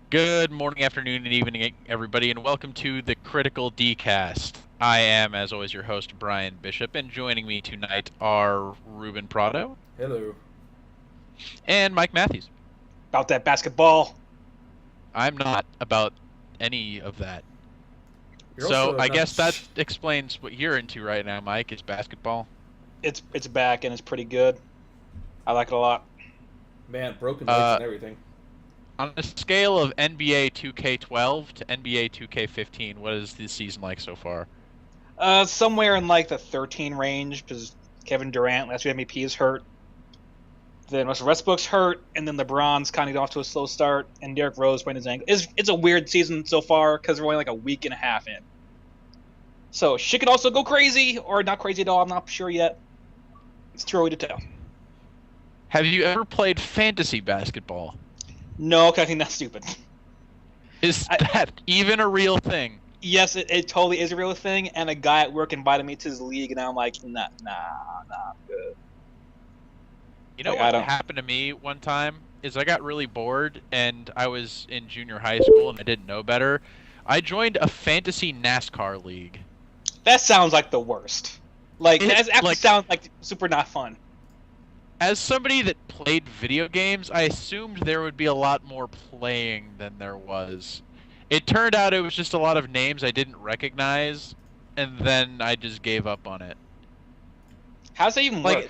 Good morning, afternoon, and evening, everybody, and welcome to the Critical Dcast. I am, as always, your host, Brian Bishop, and joining me tonight are Ruben Prado Hello. and Mike Matthews. About that basketball. I'm not about any of that. You're So also I not. guess that explains what you're into right now, Mike, is basketball. It's back and it's pretty good. I like it a lot. Man, broken legs Uh, and everything. on a scale of NBA 2K12 to NBA 2K15, what is the season like so far? Somewhere in like the 13 range because Kevin Durant, last year MVP, is hurt. Then Russell Westbrook's hurt, and then LeBron's kind of off to a slow start, and Derrick Rose sprained his ankle. It's a weird season so far because we're only like a week and a half in. So shit could also go crazy or not crazy at all. I'm not sure yet. It's too early to tell. Have you ever played fantasy basketball? No, 'cause I think that's stupid. Is that even a real thing? Yes, it totally is a real thing, and a guy at work invited me to his league, and I'm like, nah, I'm good. You know Like, what happened to me one time is I got really bored and I was in junior high school and I didn't know better. I joined a fantasy NASCAR league. That sounds like the worst. Like, It- that actually like- sounds like super not fun. As somebody that played video games, I assumed there would be a lot more playing than there was. It turned out it was just a lot of names I didn't recognize, and then I just gave up on it. How does that even Like, work?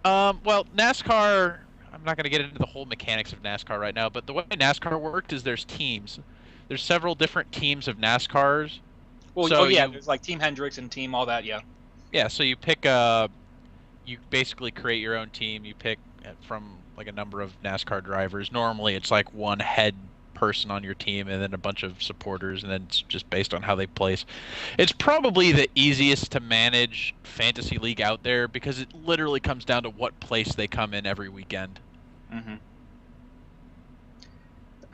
Well, NASCAR, I'm not going to get into the whole mechanics of NASCAR right now, but the way NASCAR worked is there's teams. There's several different teams of NASCARs. Well, so yeah, you- there's like Team Hendricks and Team all that, yeah. Yeah, so you basically create your own team. You pick from like a number of NASCAR drivers. Normally it's like one head person on your team and then a bunch of supporters, and then it's just based on how they place. It's probably the easiest to manage fantasy league out there because it literally comes down to what place they come in every weekend. Mm-hmm.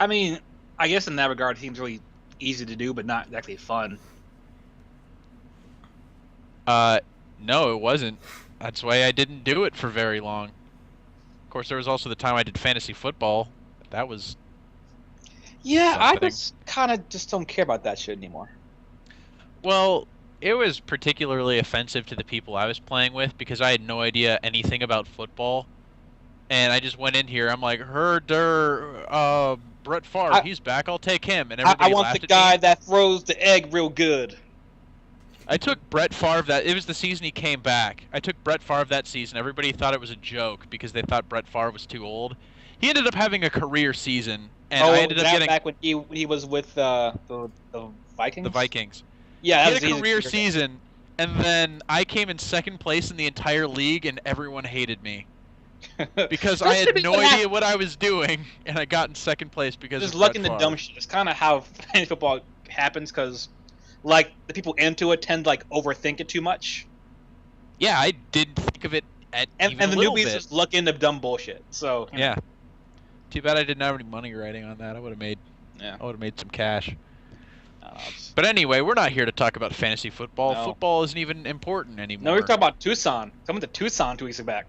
I mean, I guess in that regard, it seems really easy to do, but not exactly fun. No, it wasn't. That's why I didn't do it for very long. Of course, there was also the time I did fantasy football. That was Yeah, I something. just kind of just don't care about that shit anymore. Well, it was particularly offensive to the people I was playing with because I had no idea anything about football. And I just went in here, I'm like, Brett Favre, I- he's back, I'll take him. And I everybody want laughed the at guy me. that throws the egg real good. I took Brett Favre it was the season he came back. I took Brett Favre that season. Everybody thought it was a joke because they thought Brett Favre was too old. He ended up having a career season, and I ended up getting back when he was with the Vikings. the Vikings. Yeah, He that had was a career season, and then I came in second place in the entire league, and everyone hated me because I had no idea what I was doing, and I got in second place because Just of luck Brett in the Favre. dumb shit. It's kind of how fantasy football happens because, like, the people into it tend to like overthink it too much, Yeah, I didn't think of it at and even the a little newbies bit. just luck into dumb bullshit. So Yeah. Too bad I didn't have any money writing on that. I would have made yeah. some cash. It's- But anyway, we're not here to talk about fantasy football. No. Football isn't even important anymore. No, we're talking about Tucson. Coming to Tucson 2 weeks back.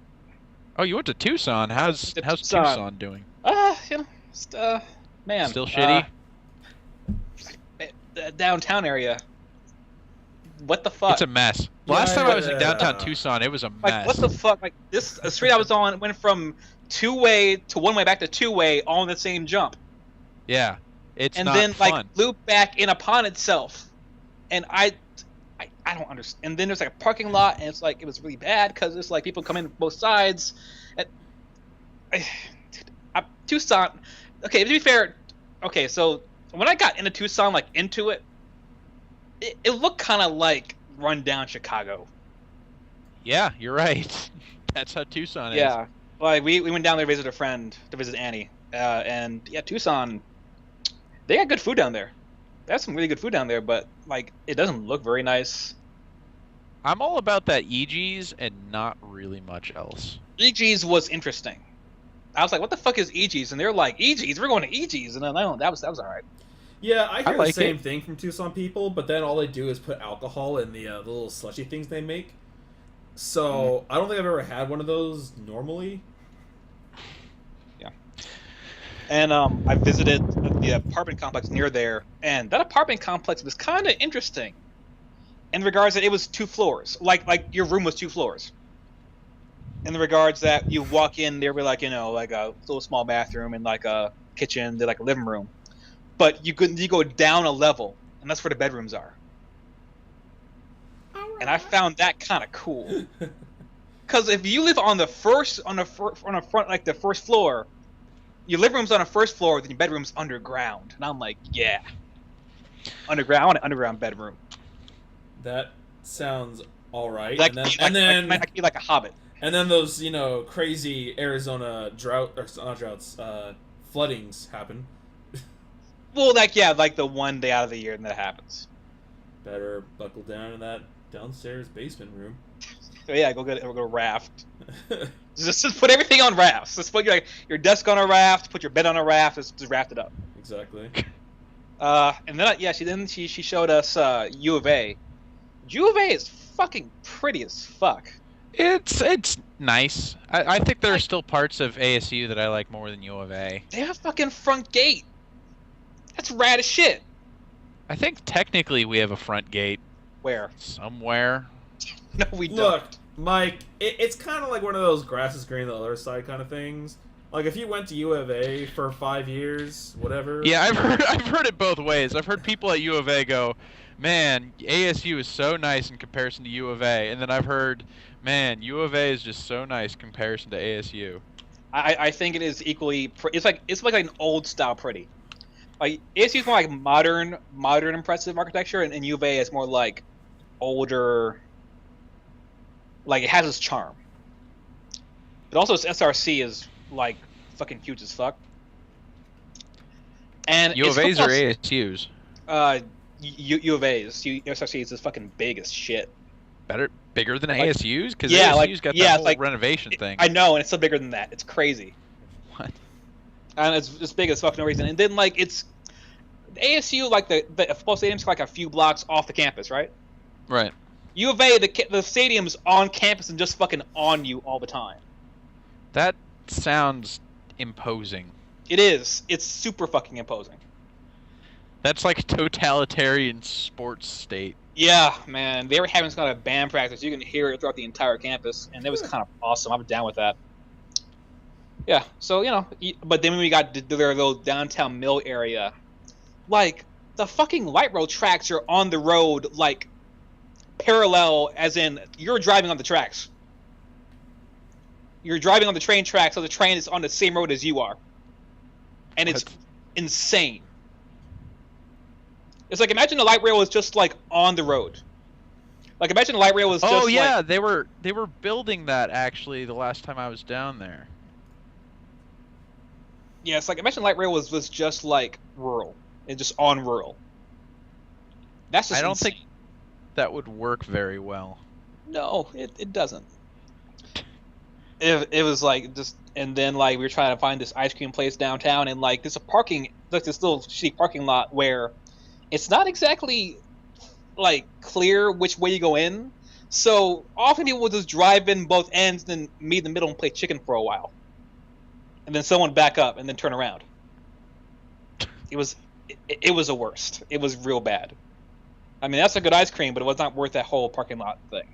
Oh, you went to Tucson. How's To Tucson. Tucson. Doing? You know, just, man. Still shitty? Downtown area. What the fuck? It's a mess. Last time I was in Yeah. downtown Tucson, it was a mess. Like, what the fuck? Like, this the street I was on went from two-way to one-way back to two-way all in the same jump. Yeah, it's And not then, fun. like, loop back in upon itself. And I don't understand. And then there's, like, a parking lot, and it's, like, it was really bad because it's, like, people come in both sides. And, Tucson, okay, to be fair, okay, so when I got into Tucson, like, into it, it looked kind of like run-down Chicago. Yeah, you're right. That's how Tucson is. Yeah, like we went down there to visit a friend, to visit Annie, and yeah, Tucson, they got good food down there. They have some really good food down there, but like it doesn't look very nice. I'm all about that EG's and not really much else. EG's was interesting. I was like, what the fuck is EG's? And they're like, EG's, we're going to EG's, and then that was all right. Yeah, I hear like the same it. thing from Tucson people, but then all they do is put alcohol in the little slushy things they make. So I don't think I've ever had one of those normally. And I visited the apartment complex near there, and that apartment complex was kind of interesting in regards that it was 2 floors, like your room was 2 floors. In the regards that you walk in, there would be like like a little small bathroom and like a kitchen, like a living room, but you go down a level, and that's where the bedrooms are. And I found that kind of cool, because if you live on the front, like the first floor. Your living room's on the first floor, then your bedroom's underground. And I'm like, yeah. Underground. I want an underground bedroom. That sounds alright. Like, And then might be like a hobbit. And then those, crazy Arizona floodings happen. Well, like the one day out of the year that happens. Better buckle down in that downstairs basement room. So yeah, go raft. Just put everything on rafts. Just put your desk on a raft, put your bed on a raft, just raft it up. Exactly. And then she showed us U of A. U of A is fucking pretty as fuck. It's nice. I think there are still parts of ASU that I like more than U of A. They have a fucking front gate. That's rad as shit. I think technically we have a front gate. Where? Somewhere. No, we don't. Look, Mike, it's kind of like one of those grass is green the other side kind of things. Like if you went to U of A for 5 years, whatever. Yeah, I've heard it both ways. I've heard people at U of A go, "Man, ASU is so nice in comparison to U of A," and then I've heard, "Man, U of A is just so nice in comparison to ASU." I think it is equally. It's like an old style pretty. Like ASU is more like modern impressive architecture, and U of A is more like older. Like it has its charm, but also its SRC is like fucking huge as fuck. And U of A's or ASU's? U of A's. SRC is just fucking big as shit. Bigger than ASU's? Because yeah, ASU's got that whole renovation thing. I know, and it's still bigger than that. It's crazy. What? And it's big as fuck, no reason. And then like it's ASU, like the football stadium's like a few blocks off the campus, right? Right. U of A, the stadium's on campus and just fucking on you all the time. That sounds imposing. It is. It's super fucking imposing. That's like totalitarian sports state. Yeah, man. They were having some kind of band practice. You can hear it throughout the entire campus, and it was kind of awesome. I'm down with that. Yeah, so, but then when we got to their little downtown mill area, like, the fucking light rail tracks are on the road, like, parallel, as in, you're driving on the tracks. You're driving on the train tracks, so the train is on the same road as you are. And it's insane. It's like, imagine the light rail was just, like, on the road. Like, imagine the light rail was just, Oh, yeah, they were building that, actually, the last time I was down there. Yeah, it's like, imagine light rail was just, like, rural. And just on rural. That's just I don't insane. think that would work very well. No, it doesn't. It was like just, and then like we were trying to find this ice cream place downtown, and like there's this little shitty parking lot where it's not exactly like clear which way you go in. So often people will just drive in both ends, then meet in the middle and play chicken for a while, and then someone back up and then turn around. It was the worst. It was real bad. I mean, that's a good ice cream, but it was not worth that whole parking lot thing.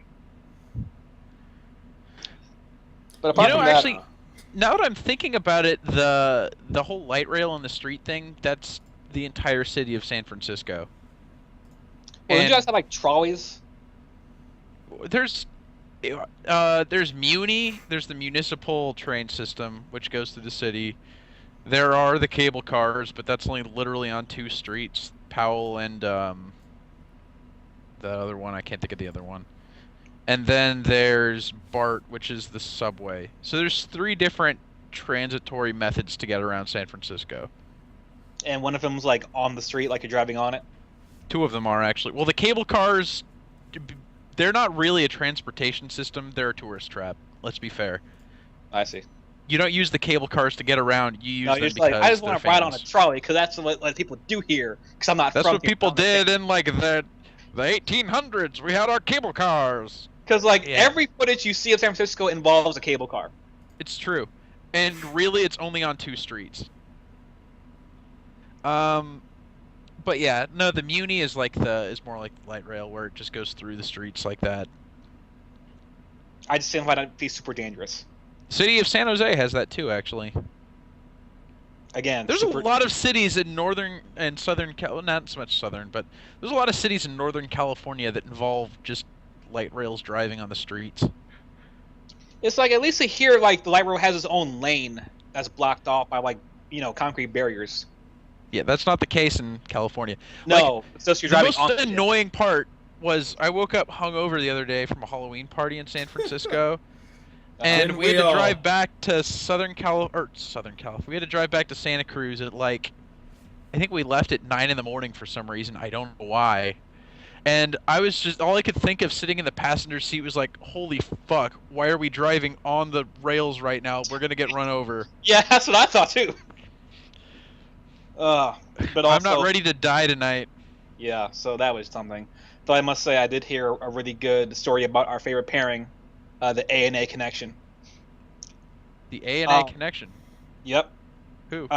But apart from that, actually, now that I'm thinking about it, the whole light rail on the street thing, that's the entire city of San Francisco. Well, did you guys have like trolleys? There's Muni, there's the municipal train system, which goes through the city. There are the cable cars, but that's only literally on 2 streets, Powell and the other one, I can't think of the other one. And then there's BART, which is the subway. So there's 3 different transitory methods to get around San Francisco. And one of them's like on the street, like you're driving on it? 2 of them are actually. Well, the cable cars, they're not really a transportation system. They're a tourist trap. Let's be fair. I see. You don't use the cable cars to get around. You use them just because like, I just want to ride on a trolley, because that's what people do here. Because I'm not. That's from what here. people did in like the 1800s. We had our cable cars. Because like every footage you see of San Francisco involves a cable car. It's true, and really, it's only on 2 streets. But yeah, no, the Muni is more like light rail where it just goes through the streets like that. I just think that'd be super dangerous. City of San Jose has that too, actually. Again, There's a lot of cities in northern and southern not so much southern, but there's a lot of cities in northern California that involve just light rails driving on the streets. It's like at least here, like the light rail has its own lane that's blocked off by like concrete barriers. Yeah, that's not the case in California. No, like, it's just you're driving on. The most annoying part was I woke up hungover the other day from a Halloween party in San Francisco, and we had to drive back to Southern California. We had to drive back to Santa Cruz at I think we left at 9 in the morning for some reason. I don't know why. And I was just, all I could think of sitting in the passenger seat was like, holy fuck, why are we driving on the rails right now? We're going to get run over. Yeah, that's what I thought too. But also, I'm not ready to die tonight. Yeah, so that was something. Though I must say, I did hear a really good story about our favorite pairing, the A&A connection. The A&A connection? Yep. Who?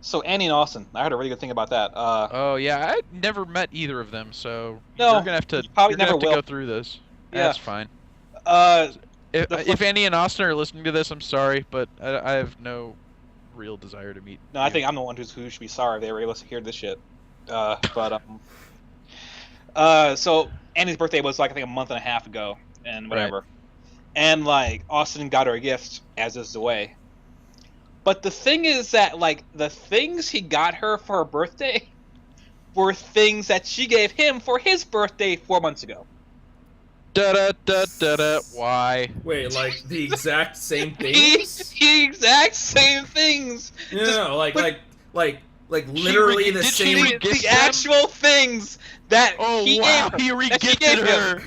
So Annie and Austin, I heard a really good thing about that. Oh yeah, I never met either of them, so no, you're gonna have to go through this. Yeah. That's fine. If Annie and Austin are listening to this, I'm sorry, but I have no real desire to meet. No, I think I'm the one who should be sorry if they were able to hear this shit. So Annie's birthday was I think a month and a half ago, and whatever. Right. And Austin got her a gift, as is the way. But the thing is that the things he got her for her birthday were things that she gave him for his birthday 4 months ago. Why? Wait, the exact same things? The exact same things. No, literally the same. The actual things that he gave her. He re-gifted her.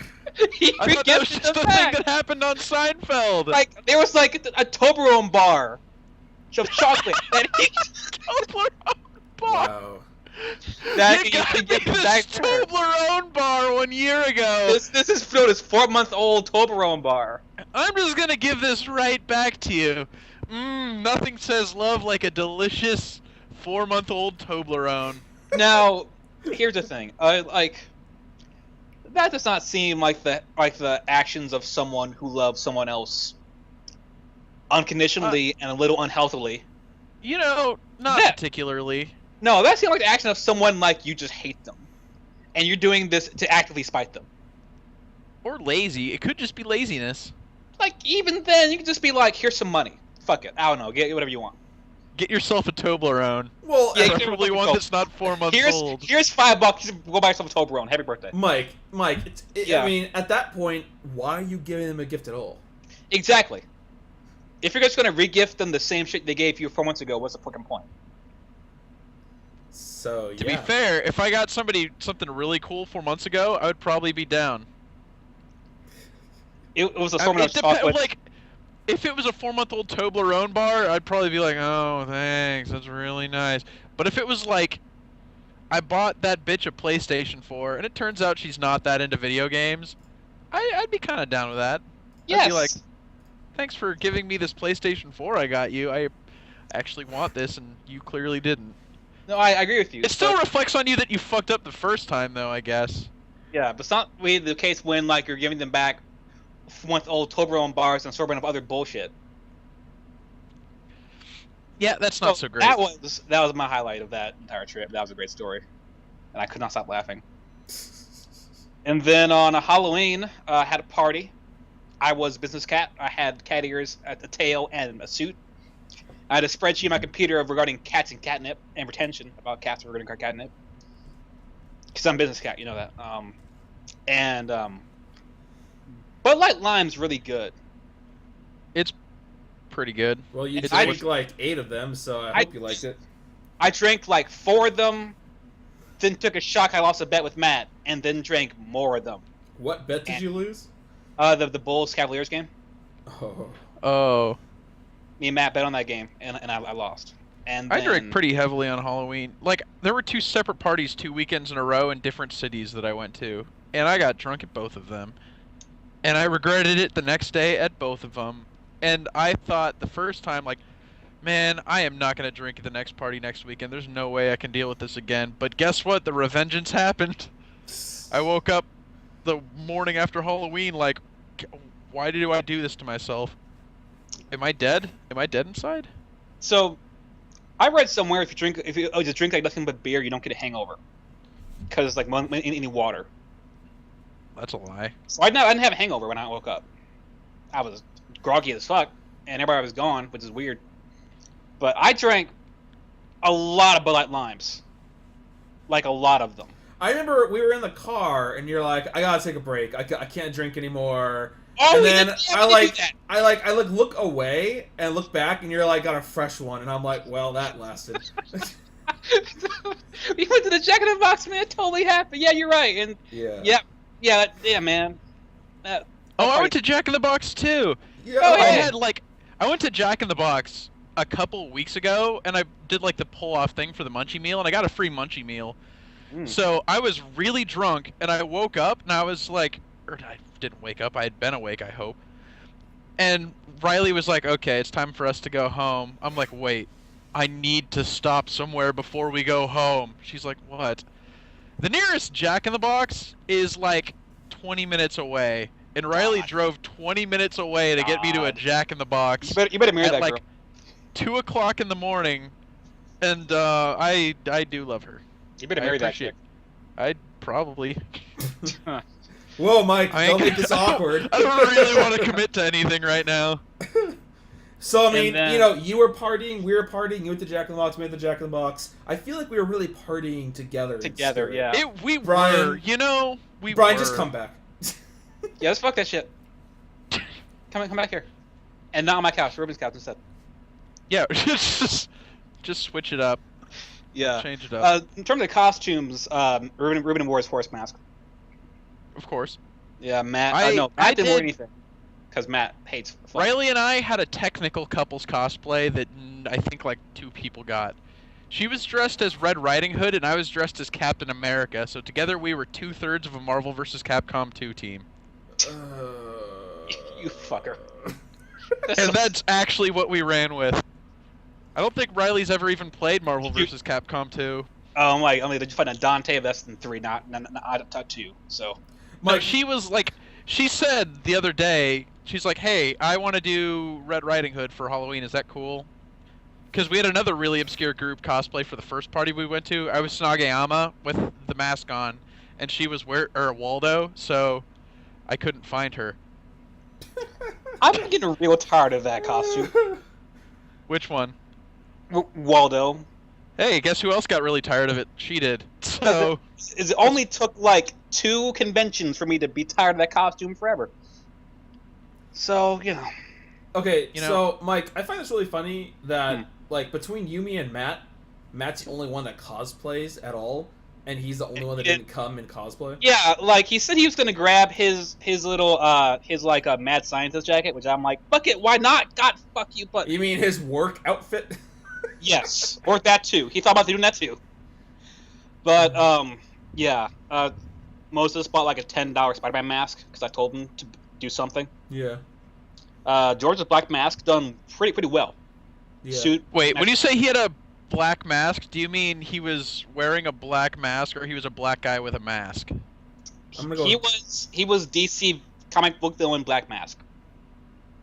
I thought that was just the thing that happened on Seinfeld. There was a Toblerone bar of chocolate that he Toblerone bar. Wow. That you got me this Toblerone bar 1 year ago. This is Fiona's 4-month-old Toblerone bar. I'm just gonna give this right back to you. Nothing says love like a delicious 4-month-old Toblerone. Now, here's the thing. That does not seem like the actions of someone who loves someone else unconditionally and a little unhealthily. Not particularly. No, that seems like the action of someone you just hate them, and you're doing this to actively spite them. Or lazy. It could just be laziness. Even then, you could just be here's some money. Fuck it. I don't know. Get whatever you want. Get yourself a Toblerone. Well, yeah, preferably one that's not 4 months old. Here's $5. Go buy yourself a Toblerone. Happy birthday. Mike. I mean, at that point, why are you giving them a gift at all? Exactly. If you're just gonna re-gift them the same shit they gave you 4 months ago, what's the fucking point? So to be fair, if I got somebody something really cool 4 months ago, I would probably be down. It was a form of chocolate. If it was a 4-month-old Toblerone bar, I'd probably be like, oh, thanks, that's really nice. But if it was I bought that bitch a PlayStation 4, and it turns out she's not that into video games, I'd be kind of down with that. Yes. I'd be like, thanks for giving me this PlayStation 4 I got you. I actually want this, and you clearly didn't. No, I agree with you. It still reflects on you that you fucked up the first time, though, I guess. Yeah, but it's not really the case when you're giving them back 4-month-old Toblerone bars and assortment of other bullshit. Yeah, that's not so great. That was my highlight of that entire trip. That was a great story, and I could not stop laughing. And then on a Halloween, I had a party. I was business cat. I had cat ears at the tail and a suit. I had a spreadsheet on my computer regarding cats and catnip and retention about cats regarding catnip. Because I'm business cat, you know that. Bud Light Lime's really good. It's pretty good. Well, you drank 8 of them, so I hope you liked it. I drank 4 of them, then took a shot. I lost a bet with Matt, and then drank more of them. What bet did you lose? The Bulls Cavaliers game. Oh. Me and Matt bet on that game, and I lost. And I drank pretty heavily on Halloween. There were 2 separate parties 2 weekends in a row in different cities that I went to, and I got drunk at both of them. And I regretted it the next day at both of them. And I thought the first time, Man, I am not gonna drink at the next party next weekend. There's no way I can deal with this again. But guess what? The revengeance happened. I woke up the morning after Halloween like, why do I do this to myself? Am I dead? Am I dead inside? So, I read somewhere if you just drink like nothing but beer, you don't get a hangover because like any water. That's a lie. So I didn't have a hangover when I woke up. I was groggy as fuck, and everybody was gone, which is weird. But I drank a lot of Bud Light Limes, like a lot of them. I remember we were in the car, and you're like, "I gotta take a break. I can't drink anymore." Oh, and we then did- yeah, we did that. I look away and look back, and you're like, "Got a fresh one," and I'm like, "Well, that lasted." We went to the Jack in the Box, man. Totally happy. Yeah, you're right. And yeah, man. I went to Jack in the Box too. Yeah. Oh, I yeah. went to Jack in the Box a couple weeks ago, and I did like the pull-off thing for the Munchie meal, and I got a free Munchie meal. So I was really drunk, and I woke up, and I was like, or I didn't wake up. I had been awake, I hope. And Riley was like, "Okay, it's time for us to go home." I'm like, "Wait, I need to stop somewhere before we go home." She's like, "What?" The nearest Jack in the Box is like 20 minutes away, and Riley drove 20 minutes away to get me to a Jack in the Box You better marry at that like girl. 2 o'clock in the morning, and I do love her. You better I marry that appreciate chick. I'd probably. Whoa, Mike, I don't ain't make this gonna- awkward. I don't really want to commit to anything right now. So, I mean, And then- you know, you were partying, we were partying, you went to Jack in the Box, we went to Jack in the Box. I feel like we were really partying together. in Together, spirit. yeah. We Brian- were, you know, we Brian, were. just come back. Yeah, let's fuck that shit. Come back here. And not on my couch, Ruben's couch instead. Yeah, just switch it up, Yeah. change it up. In terms of costumes, Ruben wore his horse mask. Of course. Yeah, Matt. I no, Matt didn't wear did- anything because Matt hates fun. Riley and I had a technical couples cosplay that I think like 2 people got. She was dressed as Red Riding Hood, and I was dressed as Captain America. So together we were 2/3 of a Marvel vs. Capcom 2 team. You fucker. And that's actually what we ran with. I don't think Riley's ever even played Marvel vs. Capcom 2. Did you find a Dante that's in 3, not 2. So. No, Mike, she was like, she said the other day, she's like, "Hey, I want to do Red Riding Hood for Halloween. Is that cool?" Because we had another really obscure group cosplay for the first party we went to. I was Snagayama with the mask on, and she was Waldo, so I couldn't find her. I'm getting real tired of that costume. Which one? Waldo. Hey, guess who else got really tired of it? She did. So It only took like 2 conventions for me to be tired of that costume forever. So, you know. Okay, You know- so Mike, I find this really funny that like between Yumi and Matt, Matt's the only one that cosplays at all, and he's the only one that didn't come in cosplay. Yeah, like he said he was gonna grab his little mad scientist jacket, which I'm like, fuck it, why not? God, fuck you, but You mean his work outfit? yes, or that too. He thought about doing that too. But yeah, most of us bought like a $10 Spider-Man mask because I told him to do something. Yeah. George's black mask done pretty well. Yeah. Suit. wait, when you say he had a black mask, do you mean he was wearing a black mask, or he was a black guy with a mask? I'm gonna go He was DC comic book villain Black Mask.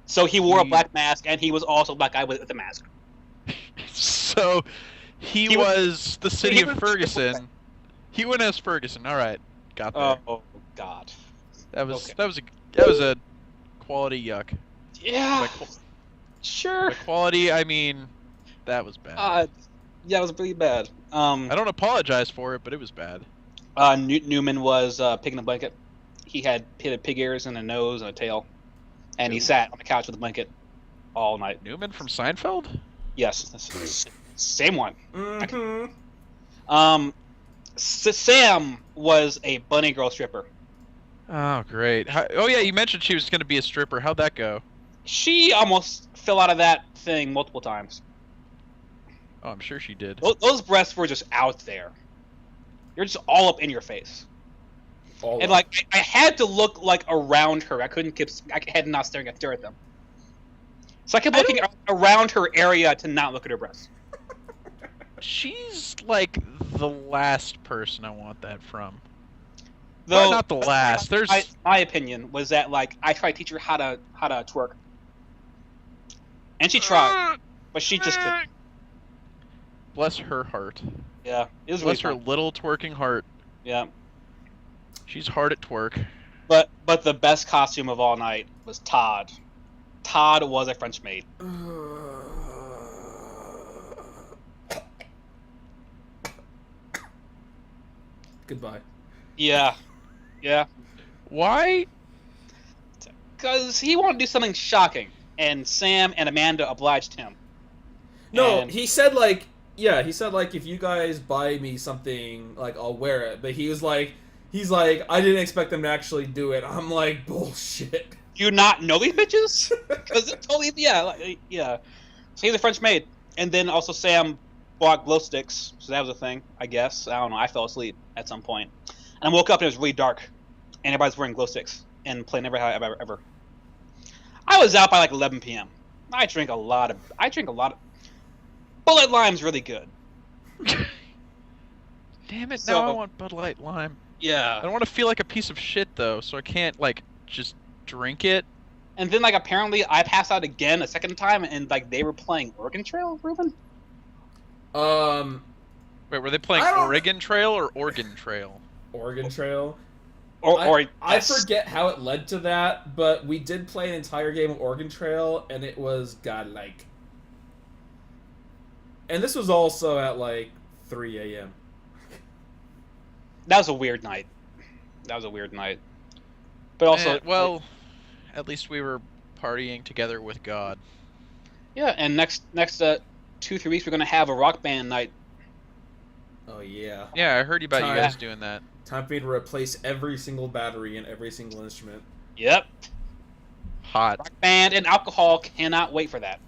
So he wore a black mask, and he was also a black guy with a mask. So he He was the city he of was- Ferguson. He went as Ferguson. All right, got there. Oh God. that was okay. that was a quality yuck. Yeah. By, qu- Sure. by quality, I mean that was bad. Yeah, it was pretty bad. I don't apologize for it, but it was bad. Newman was picking a blanket. He had pig ears and a nose and a tail, and he sat on the couch with a blanket all night. Newman from Seinfeld? Yes, that's same one. Mm-hmm. Sam was a bunny girl stripper. Oh, great. Oh, yeah, you mentioned she was going to be a stripper. How'd that go? She almost fell out of that thing multiple times. Oh, I'm sure she did. Those breasts were just out there. You're just all up in your face. All And up. like I had to look like around her. I had not staring at her at them. So I kept looking around her area to not look at her breasts. She's like the last person I want that from. Though, Well, not the last. There's my opinion was that like I tried to teach her how to twerk, and she tried, but she just couldn't. Bless her heart. Yeah, it was Bless really her fun. little twerking heart. Yeah, She's hard at twerk. but the best costume of all night was Todd. Todd was a French maid. Goodbye. Yeah. Why? Because he wanted to do something shocking, and Sam and Amanda obliged him. No, And- he said like, yeah, he said like, if you guys buy me something, like I'll wear it. But he's like, I didn't expect them to actually do it. I'm like, bullshit. Do you not know these bitches? Because it totally, yeah. So he's a French maid, and then also Sam bought glow sticks, so that was a thing, I guess. I don't know. I fell asleep at some point, and I woke up and it was really dark, and everybody's wearing glow sticks and playing ever. I was out by like 11 p.m. I drink a lot of. Bullet Lime's really good. Damn it! So- Now I want Bud Light Lime. I Yeah. don't want to feel like a piece of shit though, so I can't like just drink it. And then like apparently I passed out again a second time, and like they were playing Oregon Trail, Ruben. Wait, were they playing I don't- Oregon Trail or Oregon Trail? Oregon Trail. Or I forget how it led to that, but we did play an entire game of Oregon Trail, and it was godlike. And this was also at like 3 a.m. That was a weird night. But also, well, at least we were partying together with God. yeah. And next 2-3 weeks we're gonna have a rock band night. Oh yeah. Yeah, I heard about you Time. guys doing that. Time for me to replace every single battery in every single instrument. Yep. Hot. Rock band and alcohol, cannot wait for that.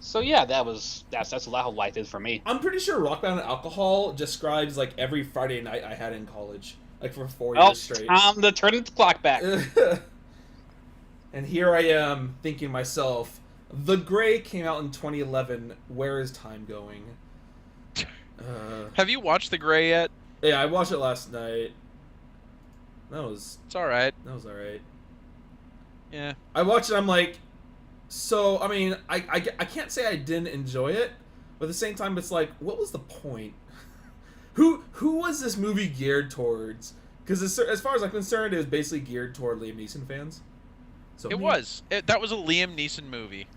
So yeah, that's a lot how life is for me. I'm pretty sure Rock Band and Alcohol describes like every Friday night I had in college, like for 4 Well, years straight. time to turn the clock back. And here I am thinking to myself, The Gray came out in 2011. Where is time going? Have you watched The Gray yet? Yeah, I watched it last night. It's alright. That was alright. Yeah. I watched it. I'm like, so I mean, I can't say I didn't enjoy it, but at the same time, it's like, what was the point? Who was this movie geared towards? Because as far as I'm concerned, it was basically geared toward Liam Neeson fans. So It was. That was a Liam Neeson movie.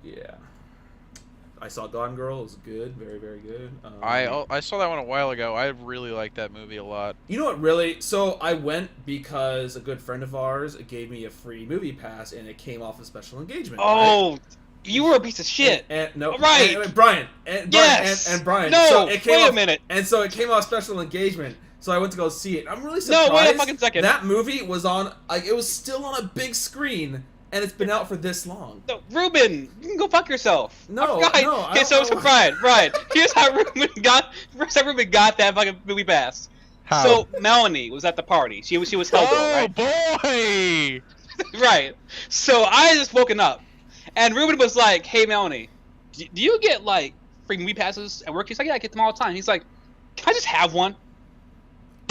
Yeah. I saw Gone Girl. It was good. Very, very good. I saw that one a while ago. I really liked that movie a lot. You know what, really? So I went because a good friend of ours gave me a free movie pass, and it came off a special engagement. Oh, right? you were a piece of shit. And no, Right. and Brian. Yes. And Brian. No, So it came wait a off, minute. And so it came off special engagement. So I went to go see it. I'm really surprised. No, wait a fucking second. That movie was on. Like, it was still on a big screen, and it's been out for this long. No, Ruben, you can go fuck yourself. No, I forgot. no, I Okay, don't so know. Brian, here's how Ruben got that fucking movie pass. How? So Melanie was at the party. She was Hellgirl, Oh right? boy! Right. So I just woken up, and Ruben was like, "Hey Melanie, do you get like free movie passes at work?" He's like, "Yeah, I get them all the time." He's like, "Can I just have one?"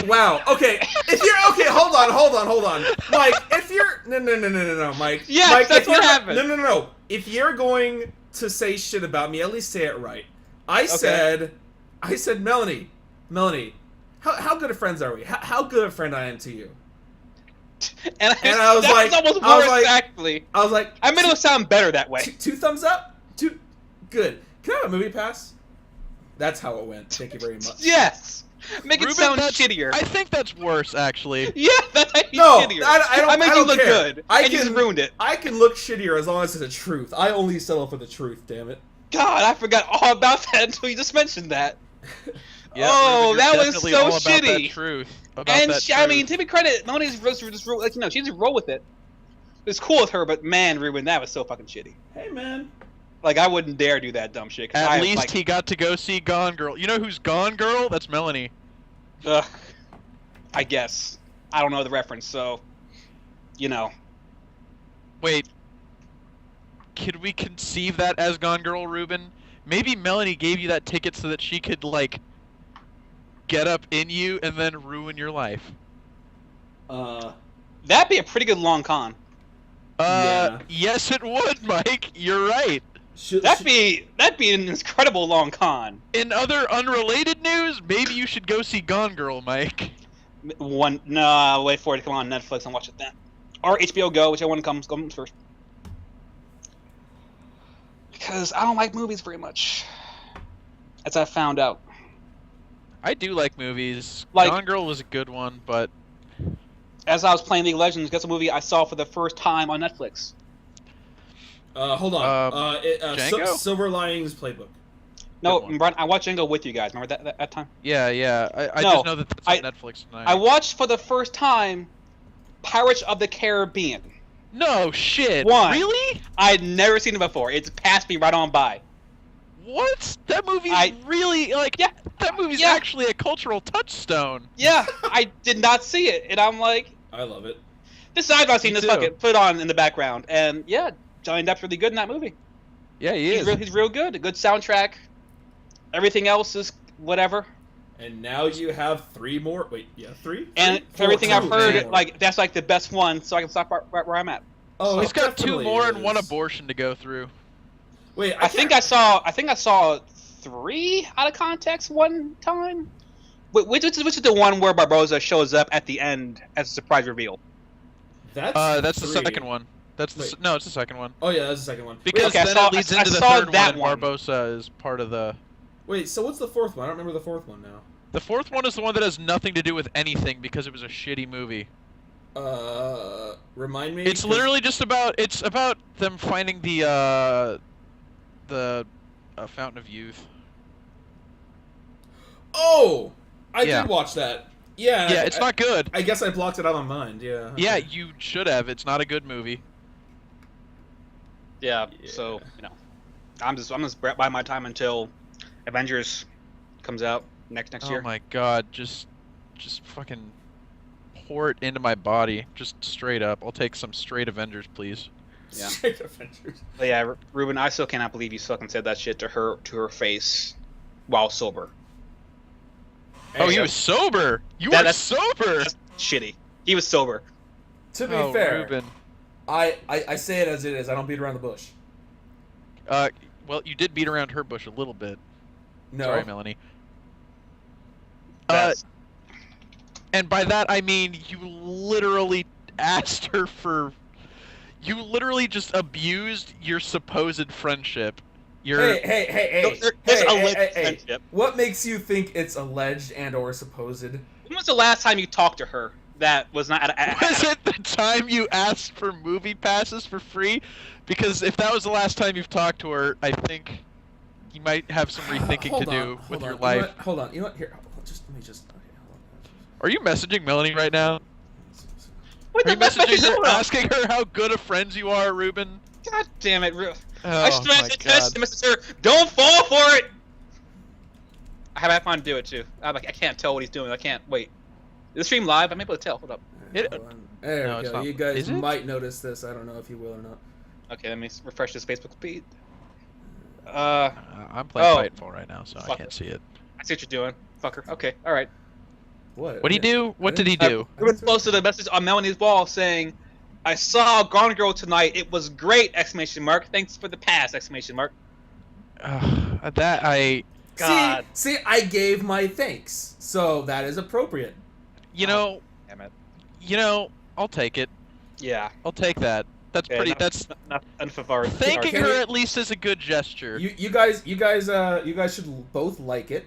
Wow. Okay. If you're okay, hold on, Mike. If you're no, Mike. Yes, Mike, that's if what you're- happened. No. If you're going to say shit about me, at least say it right. I said, Melanie, how good of friends are we? How good a friend I am to you? And I was that like- was almost I was worse like- actually. I was like, I made it sound better that way. two thumbs up. Good. Can I have a movie pass? That's how it went. Thank you very much. Yes. Make it Ruben, sound that's- shittier. I think that's worse, actually. Yeah, that's how you No, shittier. I made you don't look care. good, I and you can- just ruined it. I can look shittier as long as it's the truth. I only settle for the truth. Damn it. God, I forgot all about that until you just mentioned that. Yeah, Oh, Ruben, you're that was definitely so all about that shitty. truth. About And that I mean, truth. to be credit, Melanie's just roll, like she just roll with it. It's cool with her, but man, Ruben, that was so fucking shitty. Hey, man. Like I wouldn't dare do that dumb shit. 'Cause At I, least like, he got to go see Gone Girl. You know who's Gone Girl? That's Melanie. Ugh, I guess I don't know the reference, so you know. Wait, could we conceive that as Gone Girl, Ruben? Maybe Melanie gave you that ticket so that she could, like, get up in you and then ruin your life. That'd be a pretty good long con. Yeah. Yes, it would, Mike. You're right. That'd be an incredible long con. In other unrelated news, maybe you should go see Gone Girl, Mike. No, wait for it to come on Netflix and watch it then. Or HBO Go, whichever one comes first. Because I don't like movies very much. As I found out. I do like movies. Like- Gone Girl was a good one, but As I was playing League of Legends, guess a movie I saw for the first time on Netflix? Hold on. Django? Silver Linings Playbook. No, Good one. Brian, I watched Django with you guys. Remember that time? yeah. I No, just know that that's on Netflix tonight. I watched for the first time Pirates of the Caribbean. No shit. One. Really? I'd never seen it before. It's passed me right on by. What? That movie's I- really like. Yeah. That movie's Yeah. actually a cultural touchstone. Yeah, I did not see it, and I'm like, I love it. this I've not seen Me this too. fucking put on in the background, and yeah, Johnny Depp's really good in that movie. Yeah, he is. He's real good. A good soundtrack. Everything else is whatever. And now you have 3 more. Wait, yeah, 3? And Four, everything I've two, heard, four. like that's like the best one, so I can stop right where I'm at. Oh, He's it got 2 definitely more and 1 is. abortion to go through. Wait, I think I saw 3 out of context one time. Which is the one where Barboza shows up at the end as a surprise reveal? That's the 3. second one. That's the Wait. no, it's the second one. Oh yeah, that's the second one. Because okay, I then saw- it leads I into the saw third that one, and one. Barbosa is part of the. Wait, so what's the 4th one? I don't remember the 4th one now. The 4th one is the one that has nothing to do with anything because it was a shitty movie. Remind me. It's 'cause- literally just about them finding the Fountain of Youth. Oh, I Yeah. did watch that. Yeah. Yeah, it's not good. I guess I blocked it out on mine. Yeah. Yeah, you should have. It's not a good movie. Yeah. Yeah. So I'm just buying my time until Avengers comes out next Oh year. my god, just fucking pour it into my body, just straight up. I'll take some straight Avengers, please. Yeah. Straight Avengers. But yeah, Ruben, I still cannot believe you fucking said that shit to her face while sober. Oh, Hey, he was sober. You That- were that's- sober. That's shitty. He was sober. To be Oh, fair, Ruben. I say it as it is. I don't beat around the bush. Well, you did beat around her bush a little bit. No. Sorry, Melanie. That's- And by that I mean you literally asked her for. You literally just abused your supposed friendship. Your. Hey. There's Hey, alleged hey. friendship. What makes you think it's alleged and or supposed? When was the last time you talked to her that was not Was it the time you asked for movie passes for free? Because if that was the last time you've talked to her, I think you might have some rethinking Hold to on, do hold with on. your You know life. what? Hold on. You know what? Here, let me just. Okay, hold on. Are you messaging Melanie right now? What Are you the fuck messaging is her, going on? asking her how good of friends you are, Ruben? God damn it, I Oh just my messaged god. her. Don't fall for it. I have fun to do it too. I can't tell what he's doing. I can't wait. Is the stream live? I'm able to tell. Hold up. It- Hold on. There No, we it's go. not. You guys Is it? might notice this. I don't know if you will or not. Okay, let me refresh this Facebook feed. I'm playing Oh. Titanfall right now, so I Fuck. can't see it. I see what you're doing, fucker. Okay, all right. What? What did he do? What did he do? Ruben posted a message on Melanie's wall saying, "I saw Gone Girl tonight. It was great!" Exclamation mark. Thanks for the pass! Exclamation mark. That I. God. See, I gave my thanks, so that is appropriate. You know. Damn it. You know. I'll take it. Yeah. I'll take that. That's Yeah, pretty. not- That's Not enough of our. thanking Can her we- at least is a good gesture. You guys should both like it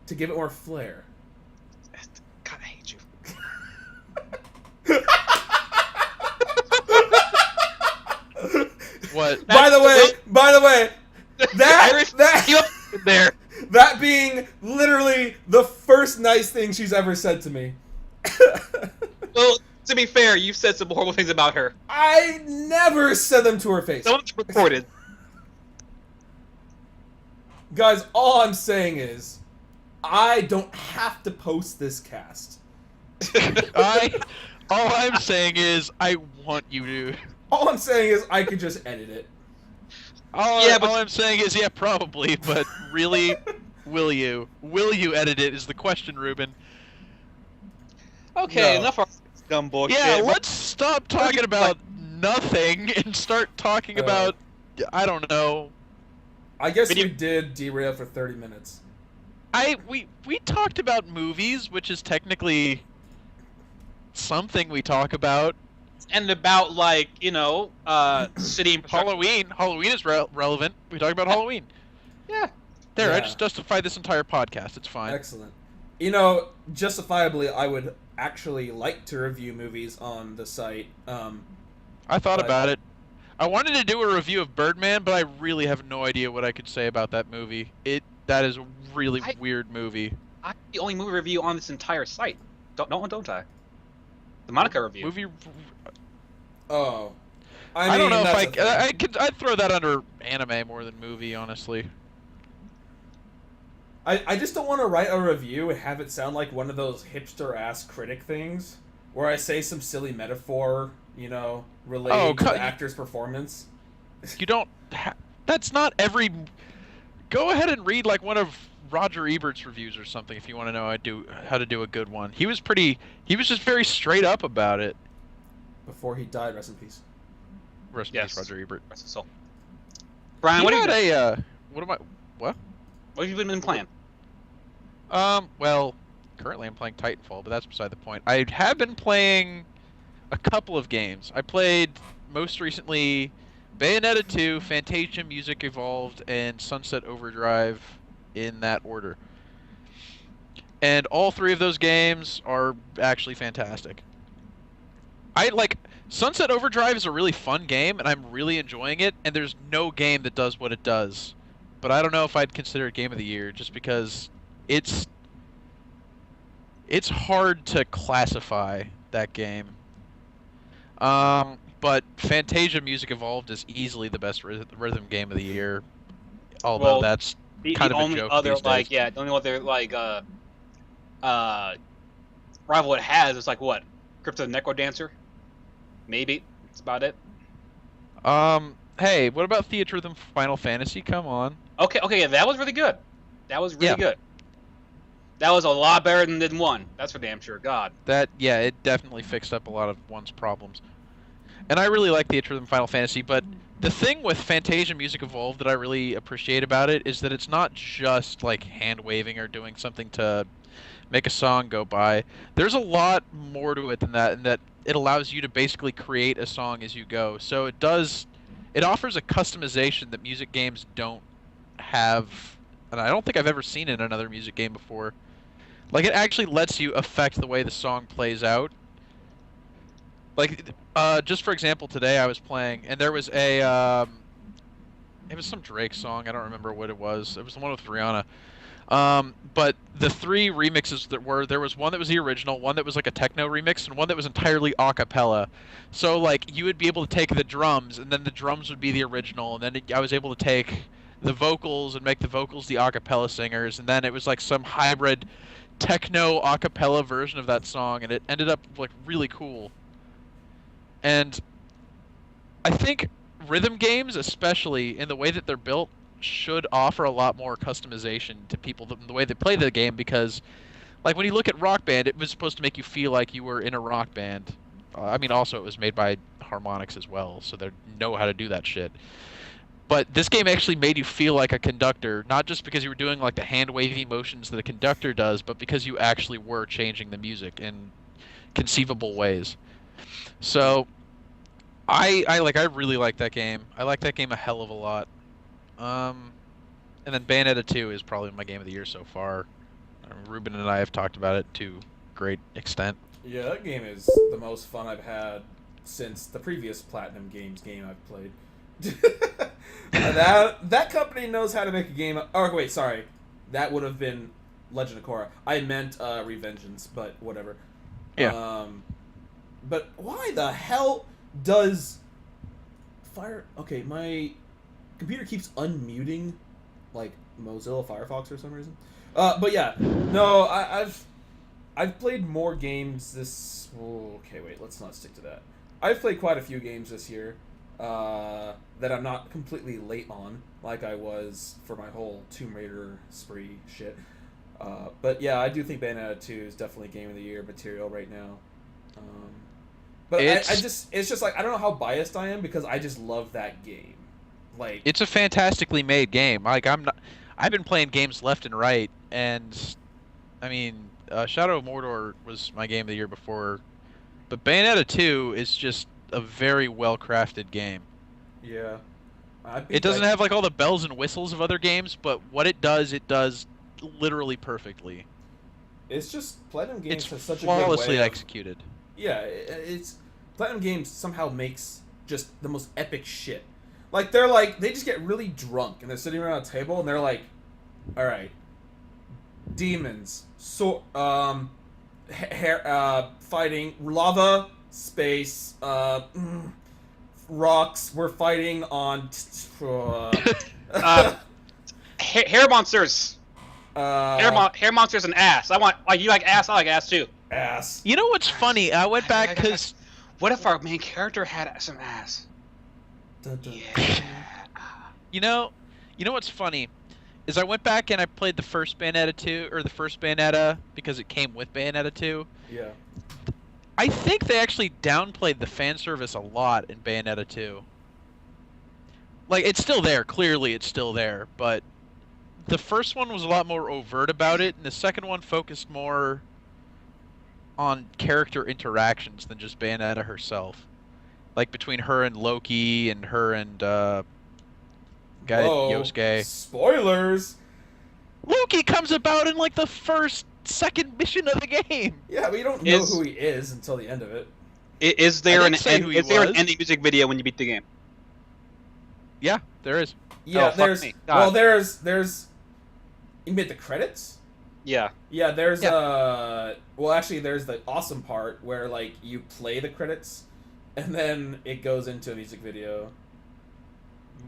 to give it more flair. God, I hate you. What? By the way, Irish, that you up there. that being literally the first nice thing she's ever said to me. Well, to be fair, you've said some horrible things about her. I never said them to her face. Someone's recorded. Guys, all I'm saying is, I don't have to post this cast. All I'm saying is I want you to. All I'm saying is I could just edit it. All I'm saying is yeah, probably, but really, will you? Will you edit it? Is the question, Ruben. Okay, No. enough of this dumb bullshit. Yeah, let's stop talking about nothing and start talking about, I don't know. I guess we did derail for 30 minutes. We talked about movies, which is technically something we talk about. And about, like, you know, city infrastructure. Halloween is relevant. We talk about Halloween. Yeah. There, Yeah. I just justified this entire podcast. It's fine. Excellent. You know, justifiably, I would actually like to review movies on the site. I thought about it. I wanted to do a review of Birdman, but I really have no idea what I could say about that movie. That is a really weird movie. I'm the only movie review on this entire site. Don't I? The Monica review. Oh. I don't know if I'd throw that under anime more than movie, honestly. I just don't want to write a review and have it sound like one of those hipster-ass critic things where I say some silly metaphor, you know, relating to the actor's performance. You don't... That's not every... Go ahead and read, like, one of Roger Ebert's reviews or something if you want to know how to do a good one. He was just very straight up about it. Before he died, rest in peace. Rest in peace, Roger Ebert. Rest his soul. Brian, what have you been playing? Well, currently I'm playing Titanfall, but that's beside the point. I have been playing a couple of games. I played, most recently, Bayonetta 2, Fantasia Music Evolved, and Sunset Overdrive in that order. And all three of those games are actually fantastic. Sunset Overdrive is a really fun game, and I'm really enjoying it, and there's no game that does what it does. But I don't know if I'd consider it Game of the Year, just because it's hard to classify that game. But Fantasia Music Evolved is easily the best rhythm game of the year, although that's kind of a joke these days. The only other rival it has is like what? Crypto the Necro Dancer? Maybe. That's about it. Hey, what about Theatrhythm Final Fantasy? Come on. Okay, yeah, that was really good. That was really good. That was a lot better than 1. That's for damn sure. God. It definitely fixed up a lot of 1's problems. And I really like Theatrhythm Final Fantasy, but the thing with Fantasia Music Evolved that I really appreciate about it is that it's not just like hand-waving or doing something to make a song go by. There's a lot more to it than that, and that it allows you to basically create a song as you go. So it offers a customization that music games don't have, and I don't think I've ever seen in another music game before. Like, it actually lets you affect the way the song plays out. Like, just for example, today I was playing, and there was it was some Drake song, I don't remember what it was. It was the one with Rihanna. But the 3 remixes there was one that was the original, one that was like a techno remix, and one that was entirely a cappella. So, like, you would be able to take the drums, and then the drums would be the original, and then I was able to take the vocals and make the vocals the a cappella singers, and then it was like some hybrid techno a cappella version of that song, and it ended up like really cool. And I think rhythm games, especially in the way that they're built, should offer a lot more customization to people the way they play the game, because like when you look at Rock Band, it was supposed to make you feel like you were in a rock band. I mean, also it was made by Harmonix as well, so they know how to do that shit. But this game actually made you feel like a conductor, not just because you were doing like the hand-wavy motions that a conductor does, but because you actually were changing the music in conceivable ways. So I really like that game. I like that game a hell of a lot. And then Bayonetta 2 is probably my game of the year so far. Ruben and I have talked about it to great extent. Yeah, that game is the most fun I've had since the previous Platinum Games game I've played. that company knows how to make a game. Oh wait, sorry, that would have been Legend of Korra. I meant Revengeance, but whatever. Yeah. But why the hell does Fire? Okay, my computer keeps unmuting, like Mozilla Firefox for some reason. But yeah, no, I've played more games this. Oh, okay, wait. Let's not stick to that. I've played quite a few games this year that I'm not completely late on, like I was for my whole Tomb Raider spree shit. But yeah, I do think Bayonetta 2 is definitely Game of the Year material right now. But it's just like I don't know how biased I am because I just love that game. Like it's a fantastically made game. Like I've been playing games left and right, and I mean, Shadow of Mordor was my game of the year before, but Bayonetta 2 is just a very well crafted game. Yeah, it doesn't have like all the bells and whistles of other games, but what it does literally perfectly. It's just Platinum Games has such flawlessly a good way executed. Yeah, it's Platinum Games somehow makes just the most epic shit. Like they just get really drunk and they're sitting around a table and they're like, all right, demons, fighting lava, space, rocks. We're fighting on hair monsters. Hair monsters and ass. You like ass. I like ass too. Ass. You know what's funny? I went back because what if our main character had some ass? Yeah. You know what's funny is I went back and I played the first Bayonetta 2 or the first Bayonetta because it came with Bayonetta 2. Yeah. I think they actually downplayed the fan service a lot in Bayonetta 2. Like it's still there, clearly it's still there, but the first one was a lot more overt about it, and the second one focused more on character interactions than just Bayonetta herself. Like between her and Loki and her and Yosuke. Spoilers! Loki comes about in like the second mission of the game. Yeah, but you don't know who he is until the end of it. Is there an ending music video when you beat the game? Yeah, there is. Yeah, there's you made the credits? Yeah. Yeah, there's well actually there's the awesome part where like you play the credits and then it goes into a music video.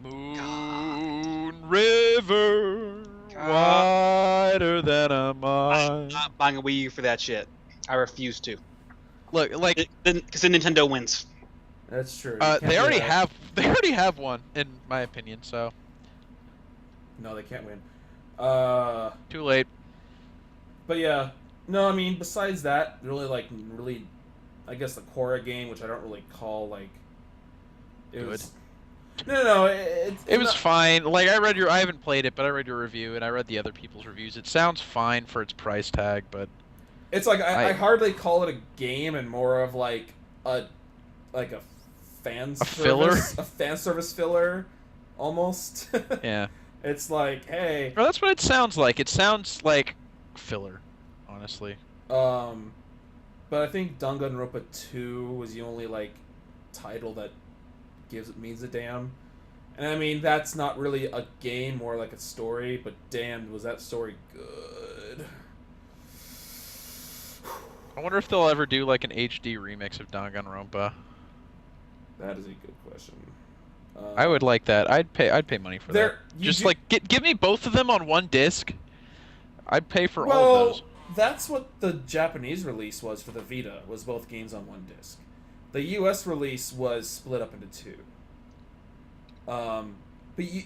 Moon River, wider than a mile. I'm not buying a Wii U for that shit. I refuse to. Look, like because then Nintendo wins. That's true. They already have one, in my opinion. So. No, they can't win. Too late. But yeah, no, I mean besides that, really, I guess the Korra game, which I don't really call like. It was. No. It was fine. Like I haven't played it, but I read your review and I read the other people's reviews. It sounds fine for its price tag, but. It's like I hardly call it a game, and more of like a fan service filler, almost. Yeah. It's like, hey. Well, that's what it sounds like. It sounds like filler, honestly. But I think Danganronpa 2 was the only like title that means a damn. And I mean that's not really a game, more like a story. But damn, was that story good? I wonder if they'll ever do like an HD remix of Danganronpa. That is a good question. I would like that. I'd pay money for that. Just give me both of them on one disc. I'd pay for all of those. That's what the Japanese release was for the Vita. Was both games on one disc. The U.S. release was split up into two. But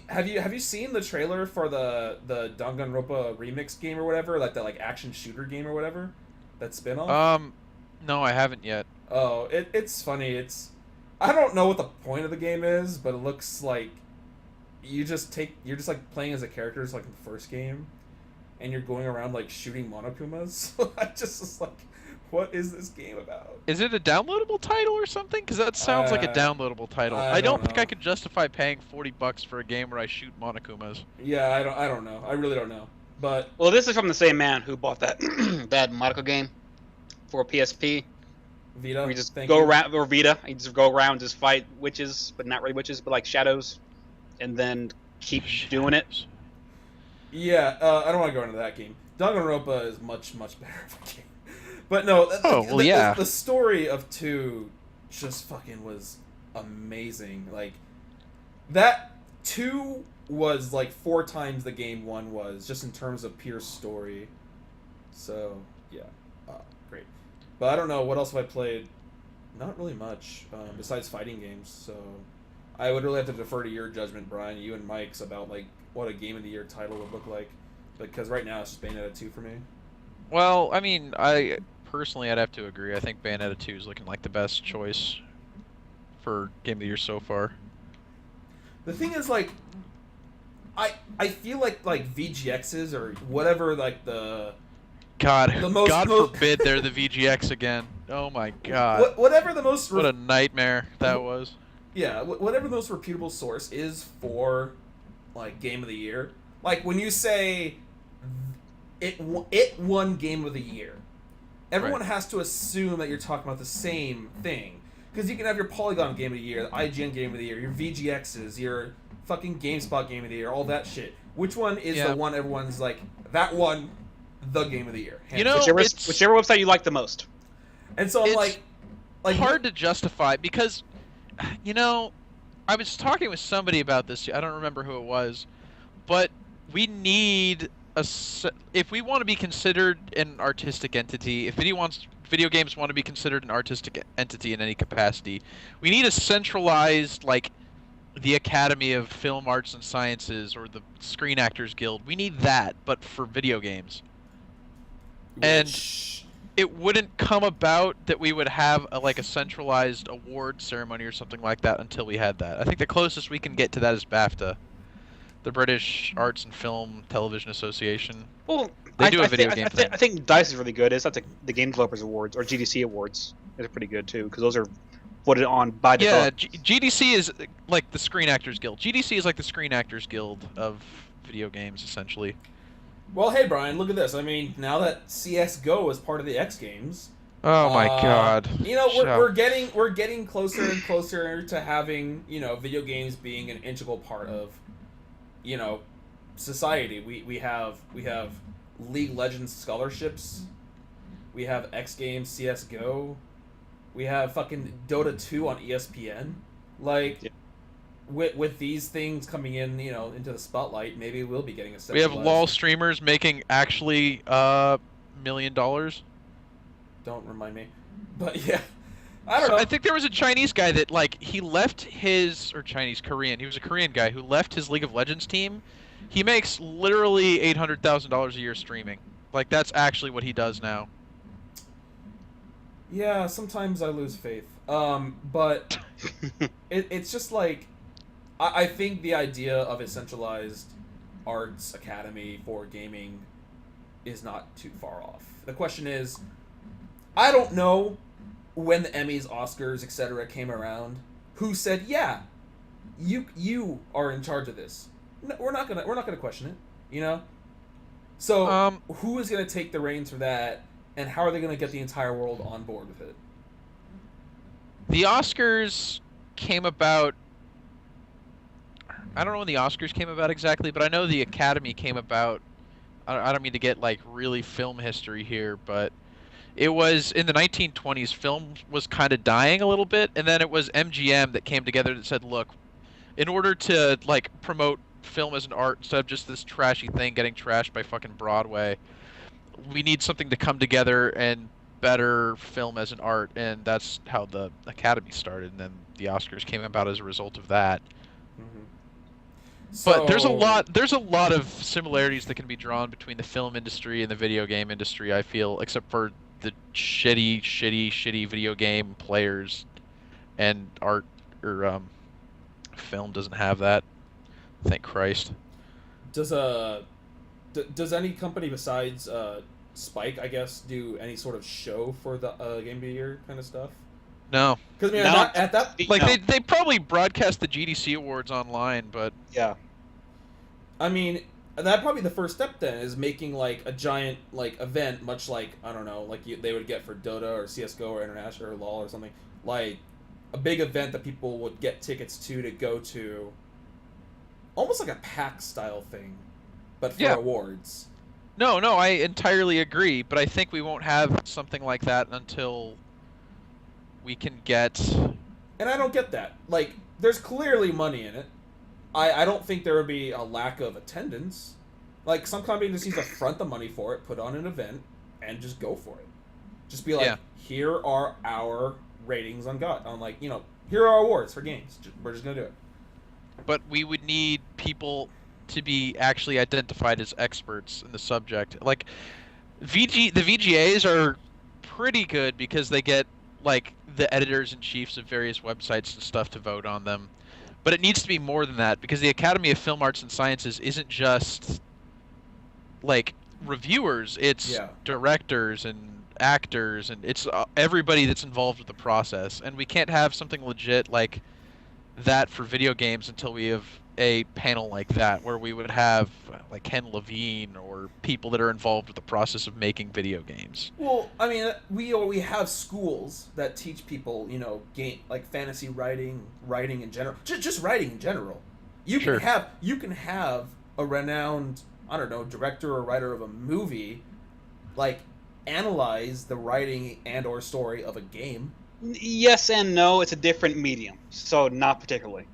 have you seen the trailer for the Danganronpa remix game or whatever, like that action shooter game or whatever, that spin-off? No, I haven't yet. Oh, it's funny. I don't know what the point of the game is, but it looks like you're just like playing as a character, just like in the first game, and you're going around like shooting monokumas. I just was like, what is this game about? Is it a downloadable title or something? Because that sounds like a downloadable title. I don't think I could justify paying $40 for a game where I shoot monokumas. Yeah, I don't know. I really don't know. But well, this is from the same man who bought that bad Monaco game for PSP. Vita. Where you just go around, or Vita. You just go around, just fight witches, but not really witches, but like shadows, and then keep doing it. Yeah, I don't want to go into that game. Danganronpa is much better of a game. But no, the story of 2 just fucking was amazing. Like that 2 was like 4 times the game 1 was, just in terms of pure story. So yeah, But I don't know what else have I played. Not really much besides fighting games. So I would really have to defer to your judgment, Brian, you and Mike's, about like what a game of the year title would look like. Because right now it's just Bayonetta 2 for me. Well, I mean, I personally I'd have to agree. I think Bayonetta 2 is looking like the best choice for game of the year so far. The thing is, like, I feel like VGXs or whatever, like the God, most God forbid they're the VGX again. Oh my God. whatever the most What a nightmare that was. yeah, whatever the most reputable source is for like game of the year. Like when you say it won game of the year, everyone Right. has to assume that you're talking about the same thing. Because you can have your Polygon game of the year, the IGN game of the year, your VGXs, your fucking GameSpot game of the year, all that shit. Which one is the one everyone's like, that won the game of the year? You know, whichever website you like the most. And so I'm like hard to justify because, you know, I was talking with somebody about this. I don't remember who it was, but we need if we want to be considered an artistic entity, if video games want to be considered an artistic entity in any capacity, we need a centralized, like, the Academy of Film Arts and Sciences or the Screen Actors Guild. We need that, but for video games. And it wouldn't come about that we would have a centralized award ceremony or something like that until we had that. I think the closest we can get to that is BAFTA, the British Arts and Film Television Association. Well, they do a video game thing. I think DICE is really good. It's not the Game Developers Awards or GDC Awards. They're pretty good too because those are voted on by developers. Yeah, GDC is like the Screen Actors Guild. GDC is like the Screen Actors Guild of video games, essentially. Well, hey Brian, look at this. I mean, now that CS:GO is part of the X Games, oh my God! You know, we're getting closer and closer to having, you know, video games being an integral part of, you know, society. We have League Legends scholarships, we have X Games, CS:GO, we have fucking Dota 2 on ESPN. Like, yeah. With these things coming in, you know, into the spotlight, maybe we'll be getting a We have LOL streamers making actually $1 million. Don't remind me. But yeah, I don't know. I think there was a Chinese guy that, like, he left his, or Korean, he was a Korean guy who left his League of Legends team. He makes literally $800,000 a year streaming. Like, that's actually what he does now. Yeah, sometimes I lose faith. But it's just like, I think the idea of a centralized arts academy for gaming is not too far off. The question is, I don't know when the Emmys, Oscars, etc. came around, who said, yeah, you are in charge of this. No, we're not gonna question it, you know? So who is gonna take the reins for that, and how are they gonna get the entire world on board with it? The Oscars came about, I don't know when the Oscars came about exactly, but I know the Academy came about. I don't mean to get like really film history here, but it was in the 1920s. Film was kind of dying a little bit, and then it was MGM that came together that said, look, in order to like promote film as an art instead of just this trashy thing getting trashed by fucking Broadway, we need something to come together and better film as an art, and that's how the Academy started, and then the Oscars came about as a result of that. Mm-hmm. But there's a lot of similarities that can be drawn between the film industry and the video game industry, I feel, except for the shitty video game players, and art or film doesn't have that. Thank Christ. Does any company besides Spike, I guess, do any sort of show for the Game of the Year kind of stuff? No. Because I mean, at that like no. they probably broadcast the GDC awards online, but yeah. I mean, that'd probably be the first step then, is making like a giant like event, much like, I don't know, like they would get for Dota or CS:GO or International or LoL or something, like a big event that people would get tickets to go to, almost like a PAX style thing, but for awards. No, I entirely agree, but I think we won't have something like that until we can get... And I don't get that. Like, there's clearly money in it. I don't think there would be a lack of attendance. Like, some company just needs to front the money for it, put on an event, and just go for it. Just be like, Yeah. here are our ratings on God. On like, here are our awards for games. We're just gonna do it. But we would need people to be actually identified as experts in the subject. Like the VGAs are pretty good because they get like the editors in chiefs of various websites and stuff to vote on them. But it needs to be more than that because the Academy of Film Arts and Sciences isn't just like reviewers, it's Yeah. directors and actors, and it's everybody that's involved with the process. And we can't have something legit like that for video games until we have a panel like that where we would have like Ken Levine or people that are involved with the process of making video games. Well, I mean, we have schools that teach people, game like fantasy writing in general, just writing in general. You Sure. can have a renowned, I don't know, director or writer of a movie, like analyze the writing and or story of a game. Yes and no. It's a different medium, so not particularly.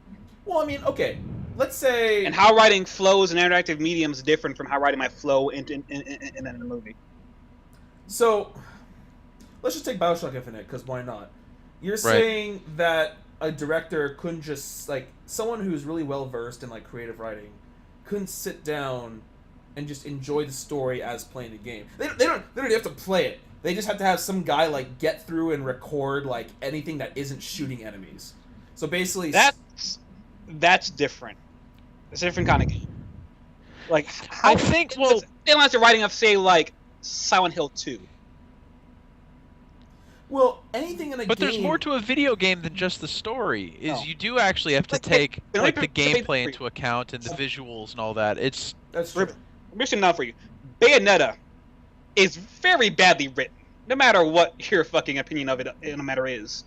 Well, I mean, okay, let's say. And how writing flows in interactive mediums is different from how writing might flow in a movie. So, let's just take Bioshock Infinite, because why not? You're Right. saying that a director couldn't just, like, someone who's really well versed in, like, creative writing couldn't sit down and just enjoy the story as playing the game. They don't have to play it. They just have to have some guy, like, get through and record, like, anything that isn't shooting enemies. So basically... That's different. It's a different kind of game. Like, I think, well... They don't have the writing of, say, like, Silent Hill 2. Well, anything in a game... But there's more to a video game than just the story. No. You do actually have to Like, take they- like the they- gameplay into account and the visuals and all that. It's That's true. I'm just enough for you. Bayonetta is very badly written, no matter what your fucking opinion of it in a matter is.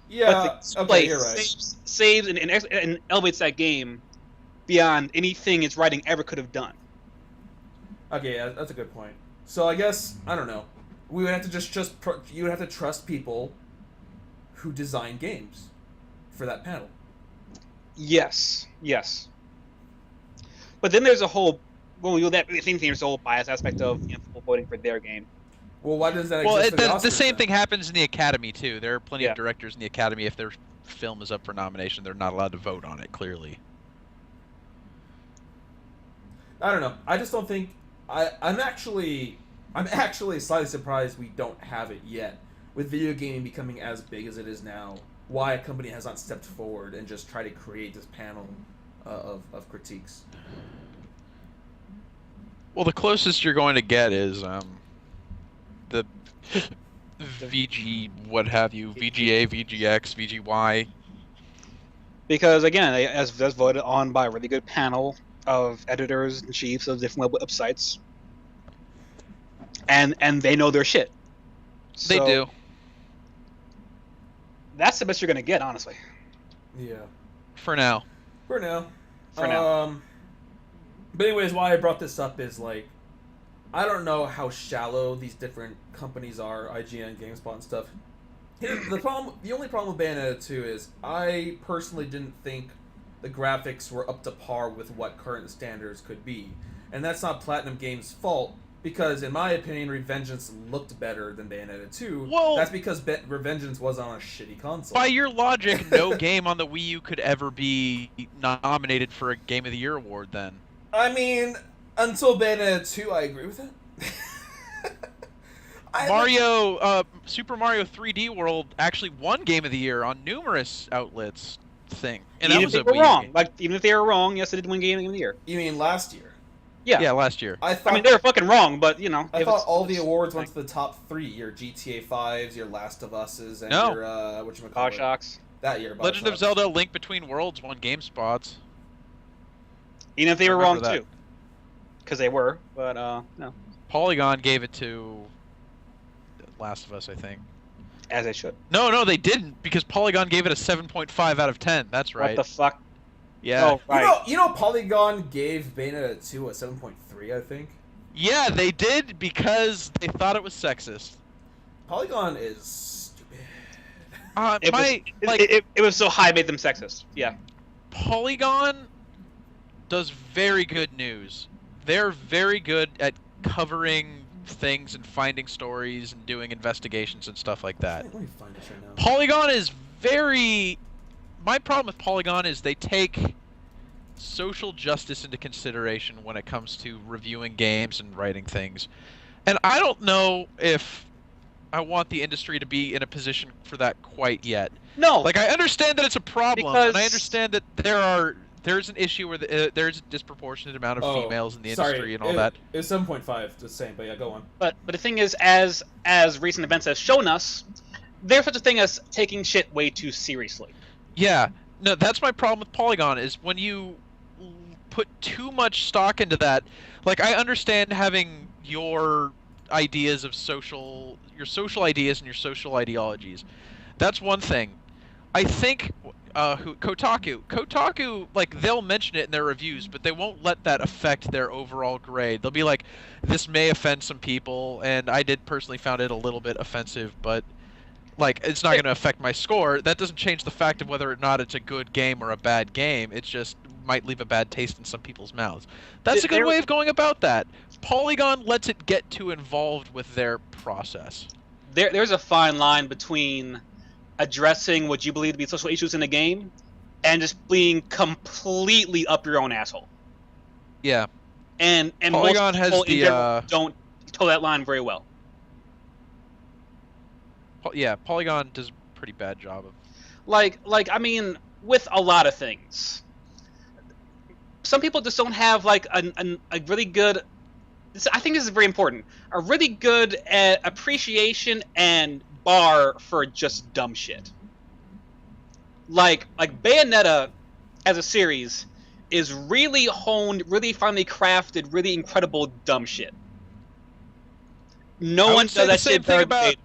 Yeah, But the okay, display you're right. saves and elevates that game beyond anything its writing ever could have done. Okay, yeah, that's a good point. So I guess, I don't know. We would have to you would have to trust people who design games for that panel. Yes. But then there's a whole, there's a whole bias aspect of people voting for their game. Well, why does that well, exist for the the Oscars, same then? thing happens in the Academy too. There are plenty Yeah. of directors in the Academy. If their film is up for nomination, they're not allowed to vote on it. Clearly. I don't know. I just don't think I'm actually slightly surprised we don't have it yet. With video gaming becoming as big as it is now, why a company has not stepped forward and just tried to create this panel of critiques. Well, the closest you're going to get is the VG, what have you, VGA, VGX, VGY. Because again, as voted on by a really good panel of editors and chiefs of different websites, and they know their shit. They So, do. That's the best you're gonna get, honestly. Yeah. For now. For now. For now. But anyways, why I brought this up is, like, I don't know how shallow these different companies are, IGN, GameSpot, and stuff. The only problem with Bayonetta 2 is I personally didn't think the graphics were up to par with what current standards could be. And that's not Platinum Games' fault, because in my opinion, Revengeance looked better than Bayonetta 2. Well- That's because Revengeance was on a shitty console. By your logic, no game on the Wii U could ever be nominated for a Game of the Year award then. I mean, until Bayonetta 2, I agree with it. Super Mario 3D World actually won Game of the Year on numerous outlets thing. And Even that if was they a were Wii wrong, game. like even if they were wrong, yes, it did win Game of the Year. You mean last year? Yeah. last year. I I mean, they were fucking wrong, but you know. I if thought it's- all the awards went to the top 3. Your GTA 5s, your Last of Us's, and No. your, whatchamacallit? Bioshocks. That year, Legend of Bioshock. Zelda: Link Between Worlds won GameSpots. Even if they I were wrong remember that. too, because they were. But no, Polygon gave it to Last of Us, I think. as they should. No, they didn't, because Polygon gave it a 7.5 out of 10. That's right. What the fuck? Yeah. Oh, right. You know Polygon gave Bayonetta 2 a 7.3, I think? Yeah, they did because they thought it was sexist. Polygon is stupid. It was so high, it made them sexist. Yeah. Polygon does very good news. They're very good at covering things and finding stories and doing investigations and stuff like that. Let me find this right now. Polygon is very... My problem with Polygon is they take social justice into consideration when it comes to reviewing games and writing things. And I don't know if I want the industry to be in a position for that quite yet. No. Like, I understand that it's a problem, and I understand that there's an issue where there's a disproportionate amount of females in the industry and all that. It's 7.5, just saying, but yeah, go on. But the thing is, as recent events have shown us, there's such a thing as taking shit way too seriously. Yeah. No, that's my problem with Polygon, is when you put too much stock into that. Like, I understand having your ideas of your social ideas and your social ideologies. That's one thing. I think Kotaku, like, they'll mention it in their reviews, but they won't let that affect their overall grade. They'll be like, this may offend some people, and I did personally found it a little bit offensive, but like, it's not going to affect my score. That doesn't change the fact of whether or not it's a good game or a bad game. It just might leave a bad taste in some people's mouths. That's a good way of going about that. Polygon lets it get too involved with their process. There's a fine line between addressing what you believe to be social issues in a game and just being completely up your own asshole. Yeah. And Polygon most people has the don't toe that line very well. Yeah, Polygon does a pretty bad job of... Like I mean, with a lot of things. Some people just don't have, like, a really good... I think this is very important. A really good appreciation and bar for just dumb shit. Like Bayonetta, as a series, is really honed, really finely crafted, really incredible dumb shit. No one does that shit very good.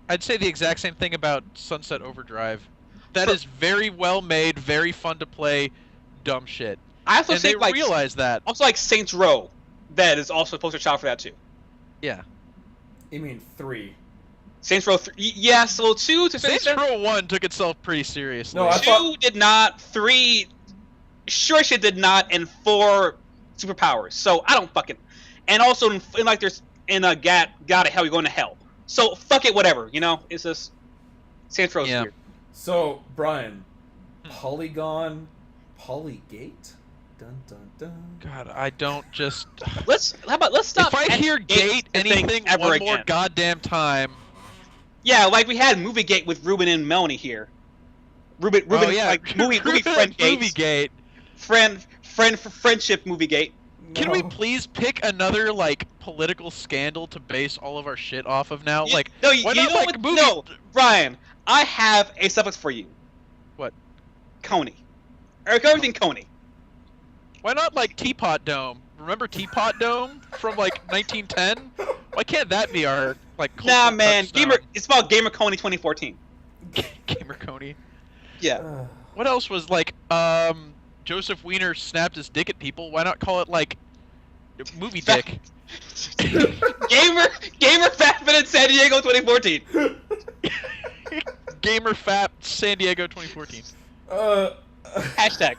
I'd say the exact same thing about Sunset Overdrive. That is very well made, very fun to play, dumb shit. I also and think, they realize that. Also, like Saints Row, that is also a poster child for that too. Yeah. You mean 3? Saints Row 3, yeah. So 2 to Saints Row 1 took itself pretty seriously. No, 2 did not. 3, sure shit did not, and 4 superpowers. So I don't fucking. And also, there's God of Hell, you're going to hell. So fuck it, whatever. You know, it's just Saints Row's weird. So Brian, Polygate? Dun dun dun. God, I don't just. Let's stop. If I hear gate anything one more again. goddamn time. Yeah, like we had Movie Gate with Ruben and Melanie here. Ruben, yeah. like movie friend gate. Movie Gate. Friendship Movie Gate. Can we please pick another, like, political scandal to base all of our shit off of now? No, Brian, I have a suffix for you. What? Coney. Eric, everything Coney. Why not, like, Teapot Dome? Remember Teapot Dome from, like, 1910? Why can't that be our, like, Nah, man. touchstone? It's about Gamer Coney 2014. Gamer Coney. Yeah. What else was, like, Joseph Wiener snapped his dick at people? Why not call it, like, Movie Dick? Gamer Fatman in San Diego 2014. Gamer Fat San Diego 2014. Hashtag.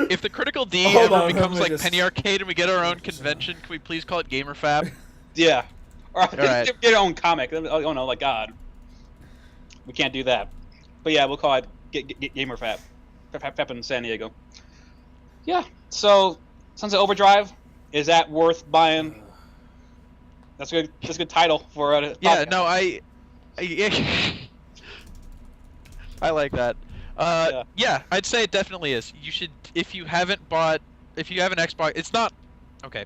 If the Critical D Hold ever on, becomes let me like just- Penny Arcade and we get our own convention, can we please call it Gamer Fab? Yeah. Or Alright. get our own comic. Oh no, like God. We can't do that. But yeah, we'll call it Gamer Fab. Fab in San Diego. Yeah. So Sunset Overdrive, is that worth buying? That's a good title for a Yeah, podcast. no, I like that. Yeah, I'd say it definitely is. You should, if you have an Xbox, it's not, okay.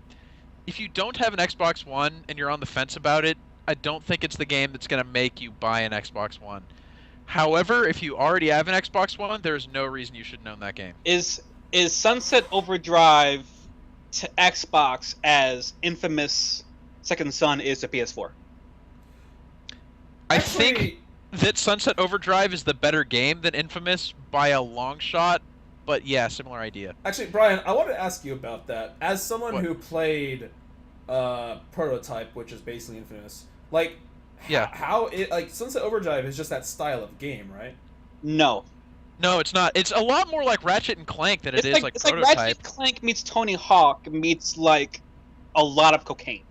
If you don't have an Xbox One and you're on the fence about it, I don't think it's the game that's going to make you buy an Xbox One. However, if you already have an Xbox One, there's no reason you shouldn't own that game. Is Sunset Overdrive to Xbox as Infamous Second Son is to PS4? I think that Sunset Overdrive is the better game than Infamous by a long shot, but yeah, similar idea. Actually, Brian, I wanted to ask you about that. As someone What? who played Prototype, which is basically Infamous, like, Yeah. how it, like, Sunset Overdrive is just that style of game, right? No. No, it's not. It's a lot more like Ratchet and Clank than it is like it's Prototype. like Ratchet Clank meets Tony Hawk meets like a lot of cocaine.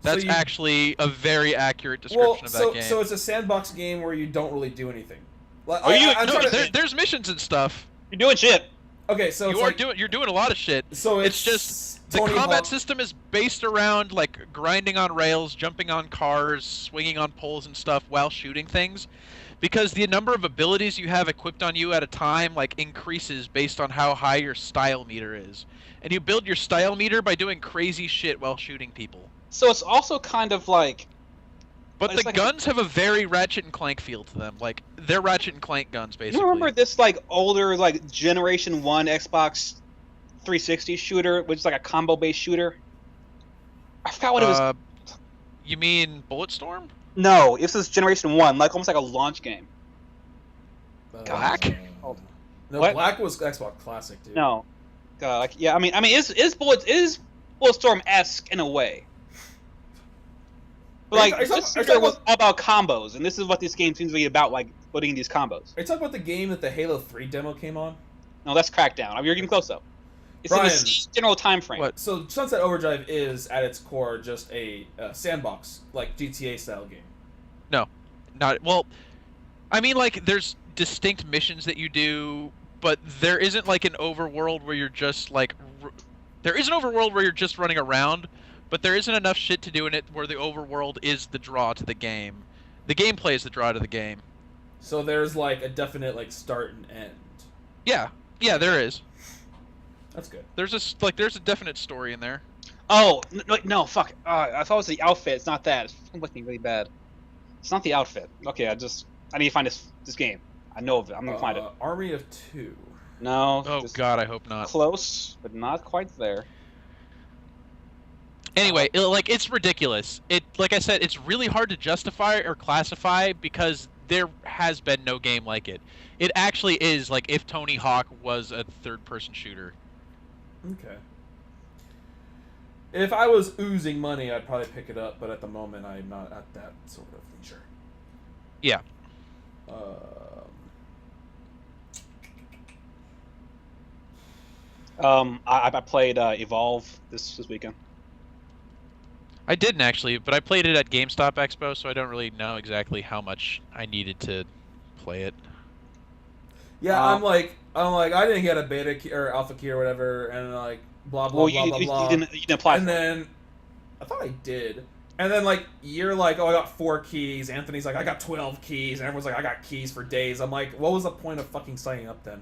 That's So actually a very accurate description of that game. So it's a sandbox game where you don't really do anything. Like, There's missions and stuff. You're doing shit. Okay, so You're doing a lot of shit. So it's just the combat system is based around like grinding on rails, jumping on cars, swinging on poles and stuff while shooting things, because the number of abilities you have equipped on you at a time like increases based on how high your style meter is, and you build your style meter by doing crazy shit while shooting people. So it's also kind of like. But the guns have a very Ratchet and Clank feel to them. Like, they're Ratchet and Clank guns, basically. You remember this, like, older, like, Generation 1 Xbox 360 shooter, which is like a combo-based shooter? I forgot what it was. You mean Bulletstorm? No, this is Generation 1, like almost like a launch game. Black? No, What? Black was Xbox Classic, dude. No. I mean, is Bulletstorm-esque in a way. But, like, this shooter was all about combos, and this is what this game seems to be about, like, putting in these combos. Are you talking about the game that the Halo 3 demo came on? No, that's Crackdown. I mean, you're getting close, though. It's in the same general time frame. What? So Sunset Overdrive is, at its core, just a sandbox, like GTA-style game. No. Not... Well, I mean, like, there's distinct missions that you do, but there isn't, like, an overworld where you're just, like... There is an overworld where you're just running around, but there isn't enough shit to do in it where the overworld is the draw to the game. The gameplay is the draw to the game. So there's, like, a definite, like, start and end. Yeah. Yeah, there is. That's good. There's a definite story in there. Oh, no, fuck. I thought it was the outfit. It's not that. It's looking really bad. It's not the outfit. Okay, I need to find this game. I know of it. I'm gonna find it. Army of Two. No. Oh god, I hope not. Close, but not quite there. Anyway, it's ridiculous. Like I said, it's really hard to justify or classify because there has been no game like it. It actually is like if Tony Hawk was a third-person shooter. Okay. If I was oozing money, I'd probably pick it up, but at the moment, I'm not at that sort of leisure. Yeah. I played Evolve this weekend. I didn't actually, but I played it at GameStop Expo, so I don't really know exactly how much I needed to play it. Yeah, I'm like, I didn't get a beta key or alpha key or whatever, and like, blah blah blah blah blah. You didn't apply. And then, I thought I did. And then like, you're like, oh, I got 4 keys. Anthony's like, I got 12 keys, and everyone's like, I got keys for days. I'm like, what was the point of fucking signing up then?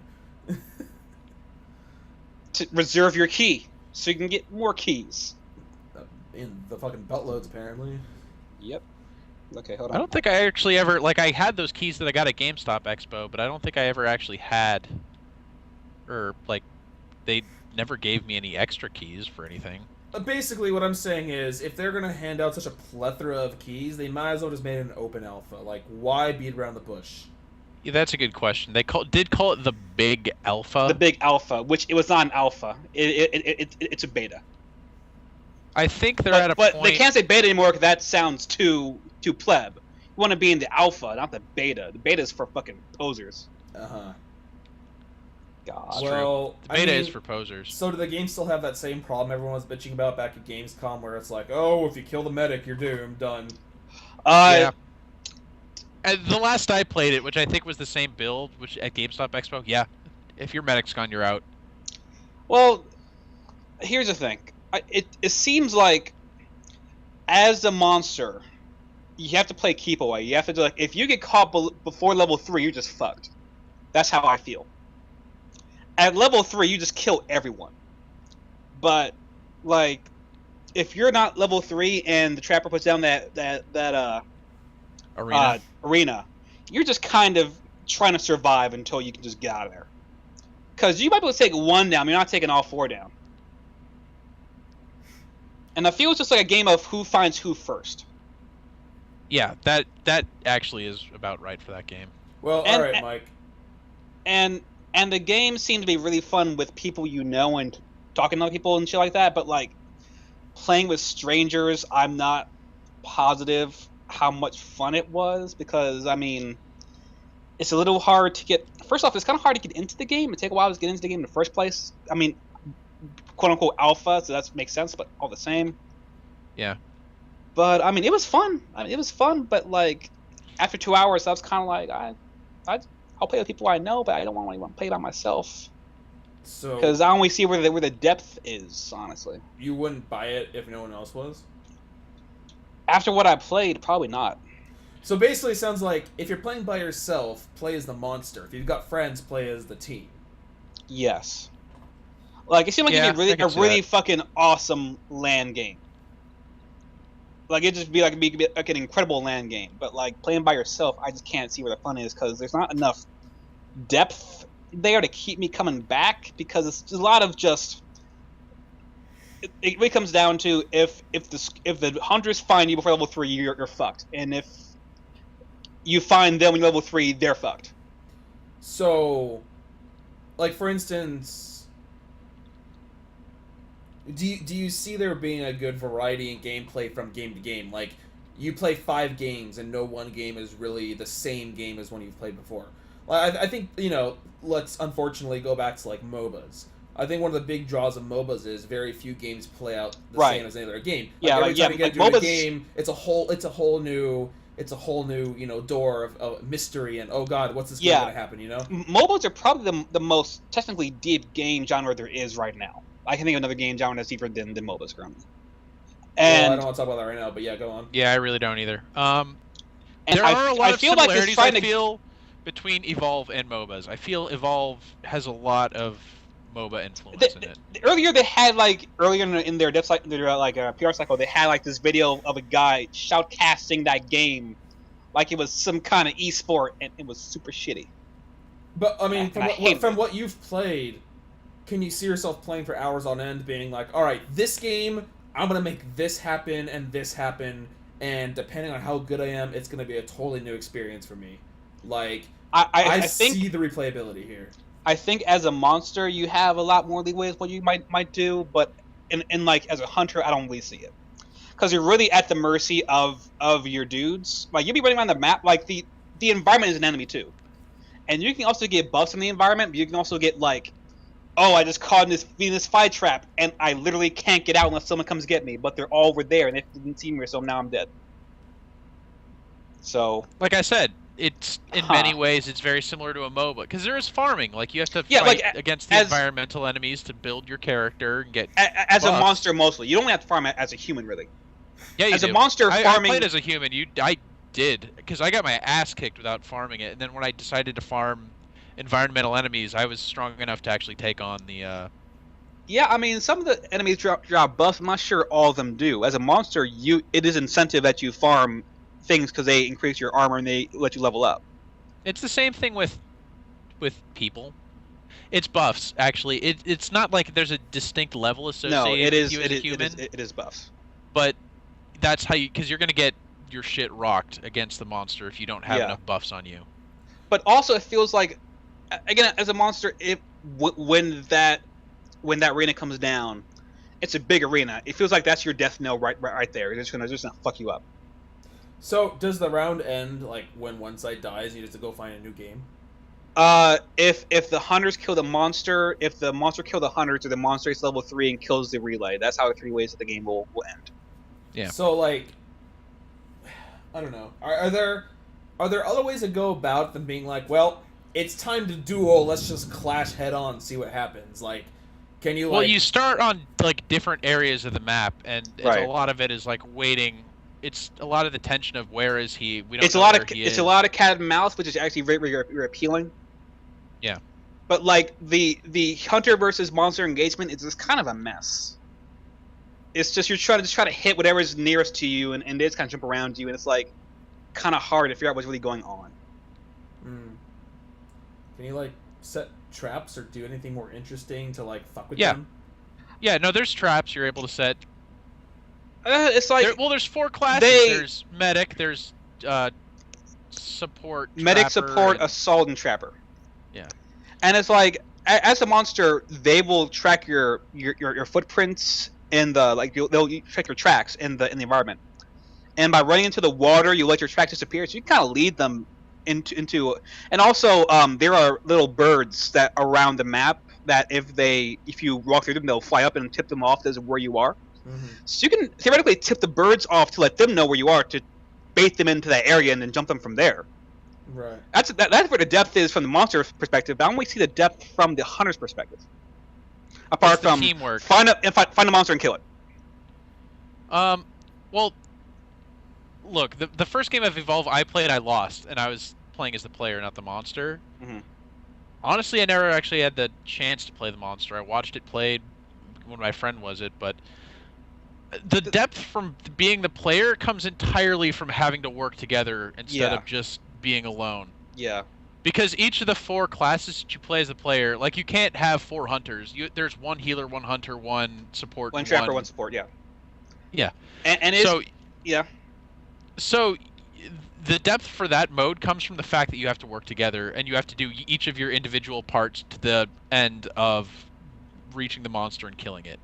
To reserve your key, so you can get more keys. In the fucking buttloads, apparently. Yep. Okay, hold on. I don't think I actually ever I had those keys that I got at GameStop Expo, but I don't think I ever actually had, or like, they never gave me any extra keys for anything. Basically, what I'm saying is, if they're gonna hand out such a plethora of keys, they might as well just make it an open alpha. Like, why beat around the bush? Yeah, that's a good question. They did call it the Big Alpha. The Big Alpha, which it was not an alpha. It's a beta. I think they're at a point. But they can't say beta anymore because that sounds too pleb. You want to be in the alpha, not the beta. The beta is for fucking posers. Uh-huh. God. Well, the beta is for posers. So do the games still have that same problem everyone was bitching about back at Gamescom, where it's like, oh, if you kill the medic, you're doomed, done. Yeah. And the last I played it, which I think was the same build, which at GameStop Expo, yeah, if your medic's gone, you're out. Well, here's the thing. It seems like, as a monster, you have to play keep away. You have to do, like, if you get caught before level 3, you're just fucked. That's how I feel. At level 3, you just kill everyone. But, like, if you're not level 3 and the trapper puts down that arena, you're just kind of trying to survive until you can just get out of there. Because you might be able to take 1 down, but you're not taking all 4 down. And I feel it's just like a game of who finds who first. Yeah, that actually is about right for that game. Well, alright, Mike. And the game seemed to be really fun with people you know and talking to other people and shit like that, but like playing with strangers, I'm not positive how much fun it was, because I mean, it's a little hard to get. First off, it's kind of hard to get into the game. It take a while to get into the game in the first place. I mean, quote unquote alpha, so that makes sense, but all the same. Yeah. But I mean, it was fun. But like after 2 hours, I was kind of like, I'll play with people I know, but I don't want to play by myself So because I only see where the depth is. Honestly, you wouldn't buy it if no one else was? after what I played, probably not. So basically, it sounds like if you're playing by yourself, play as the monster. If you've got friends, play as the team. Yes. Like it seemed like Yeah, it'd be I can a see really that. fucking awesome land game. Like it'd just be like an incredible land game. But like playing by yourself, I just can't see where the fun is because there's not enough depth there to keep me coming back because it's a lot of just. It really comes down to if the hunters find you before level 3, you're fucked, and if you find them when you're level 3, they're fucked. So, like for instance, do you see there being a good variety in gameplay from game to game? Like, you play 5 games and no one game is really the same game as one you've played before. Like, I think, let's unfortunately go back to like MOBAs. I think one of the big draws of MOBAs is very few games play out the Right. same as any other game. Yeah, every like, time yeah, you get like into a MOBAs game, it's a whole new door of mystery and oh god, what's this game Yeah. gonna happen? MOBAs are probably the most technically deep game genre there is right now. I can think of another game genre that's deeper than MOBAs currently. Well, I And don't want to talk about that right now, but yeah, go on. Yeah, I really don't either. and There are a lot I of feel like it's similarities, trying I to feel, between Evolve and MOBAs. I feel Evolve has a lot of MOBA influence in it. earlier they had like in their dev cycle, their PR cycle, they had like this video of a guy shoutcasting that game like it was some kind of esport, and it was super shitty. But I mean, And I hate from what you've played, can you see yourself playing for hours on end, being like, all right, this game, I'm gonna make this happen, and depending on how good I am, it's gonna be a totally new experience for me. Like, I think see the replayability here. I think as a monster you have a lot more leeway with what you might do, but in like as a hunter I don't really see it. Because you're really at the mercy of your dudes. Like you'll be running around the map, like the environment is an enemy too. And you can also get buffs in the environment, but you can also get like, oh, I just caught in this fly trap and I literally can't get out unless someone comes get me, but they're all over there and they didn't see me, so now I'm dead. So Like I said, it's in many ways it's very similar to a MOBA because there is farming. Like you have to Yeah, fight like, against the environmental enemies to build your character and get as a buffs. monster mostly. You don't have to farm as a human really. Yeah, you as do. a monster I farming played as a human. I did because I got my ass kicked without farming it, and then when I decided to farm environmental enemies, I was strong enough to actually take on the. Yeah, I mean, some of the enemies drop buffs. I'm not sure all of them do. As a monster, it is incentive that you farm things because they increase your armor and they let you level up. It's the same thing with people. It's buffs actually. It's not like there's a distinct level associated No, it is. with you as a human. It is buffs. But that's how because you're gonna get your shit rocked against the monster if you don't have enough buffs on you. But also, it feels like, again, as a monster, when that arena comes down, it's a big arena. It feels like that's your death knell right there. It's just gonna fuck you up. So, does the round end like when one side dies, and you just have to go find a new game? If the hunters kill the monster, if the monster kill the hunters, or the monster is level 3 and kills the relay, that's how the 3 ways that the game will end. Yeah. So like, I don't know. Are there other ways to go about than being like, well, it's time to duel. Let's just clash head on, see what happens. Like, can you? Well, you start on like different areas of the map, and a lot of it is like waiting. It's a lot of the tension of where is he? We don't know where he is. It's a lot of cat and mouse, which is actually very appealing. Yeah. But like the hunter versus monster engagement is just kind of a mess. It's just you're trying to hit whatever's nearest to you, and they just kind of jump around you, and it's like kind of hard to figure out what's really going on. Can you like set traps or do anything more interesting to like fuck with Yeah. them? Yeah, no, there's traps you're able to set. It's like there's 4 classes. There's medic. There's support. Medic, trapper, support, and... assault, and trapper. Yeah. And it's like as a monster, they will track your footprints in the they'll track your tracks in the environment. And by running into the water, you let your tracks disappear. So you kind of lead them into. And also, there are little birds that around the map that if you walk through them, they'll fly up and tip them off as where you are. Mm-hmm. So you can theoretically tip the birds off to let them know where you are to bait them into that area and then jump them from there. Right. That's where the depth is from the monster perspective, but I only see the depth from the hunter's perspective. Apart It's the from teamwork. find a monster and kill it. Well, look, the first game of Evolve I played, I lost, and I was playing as the player, not the monster. Mhm. Honestly, I never actually had the chance to play the monster. I watched it played when my friend was it, but the depth from being the player comes entirely from having to work together instead of just being alone. Yeah. Because each of the 4 classes that you play as a player, like you can't have 4 hunters. There's 1 healer, 1 hunter, 1 support, One trapper, 1 support. Yeah. Yeah. And yeah. So the depth for that mode comes from the fact that you have to work together and you have to do each of your individual parts to the end of reaching the monster and killing it.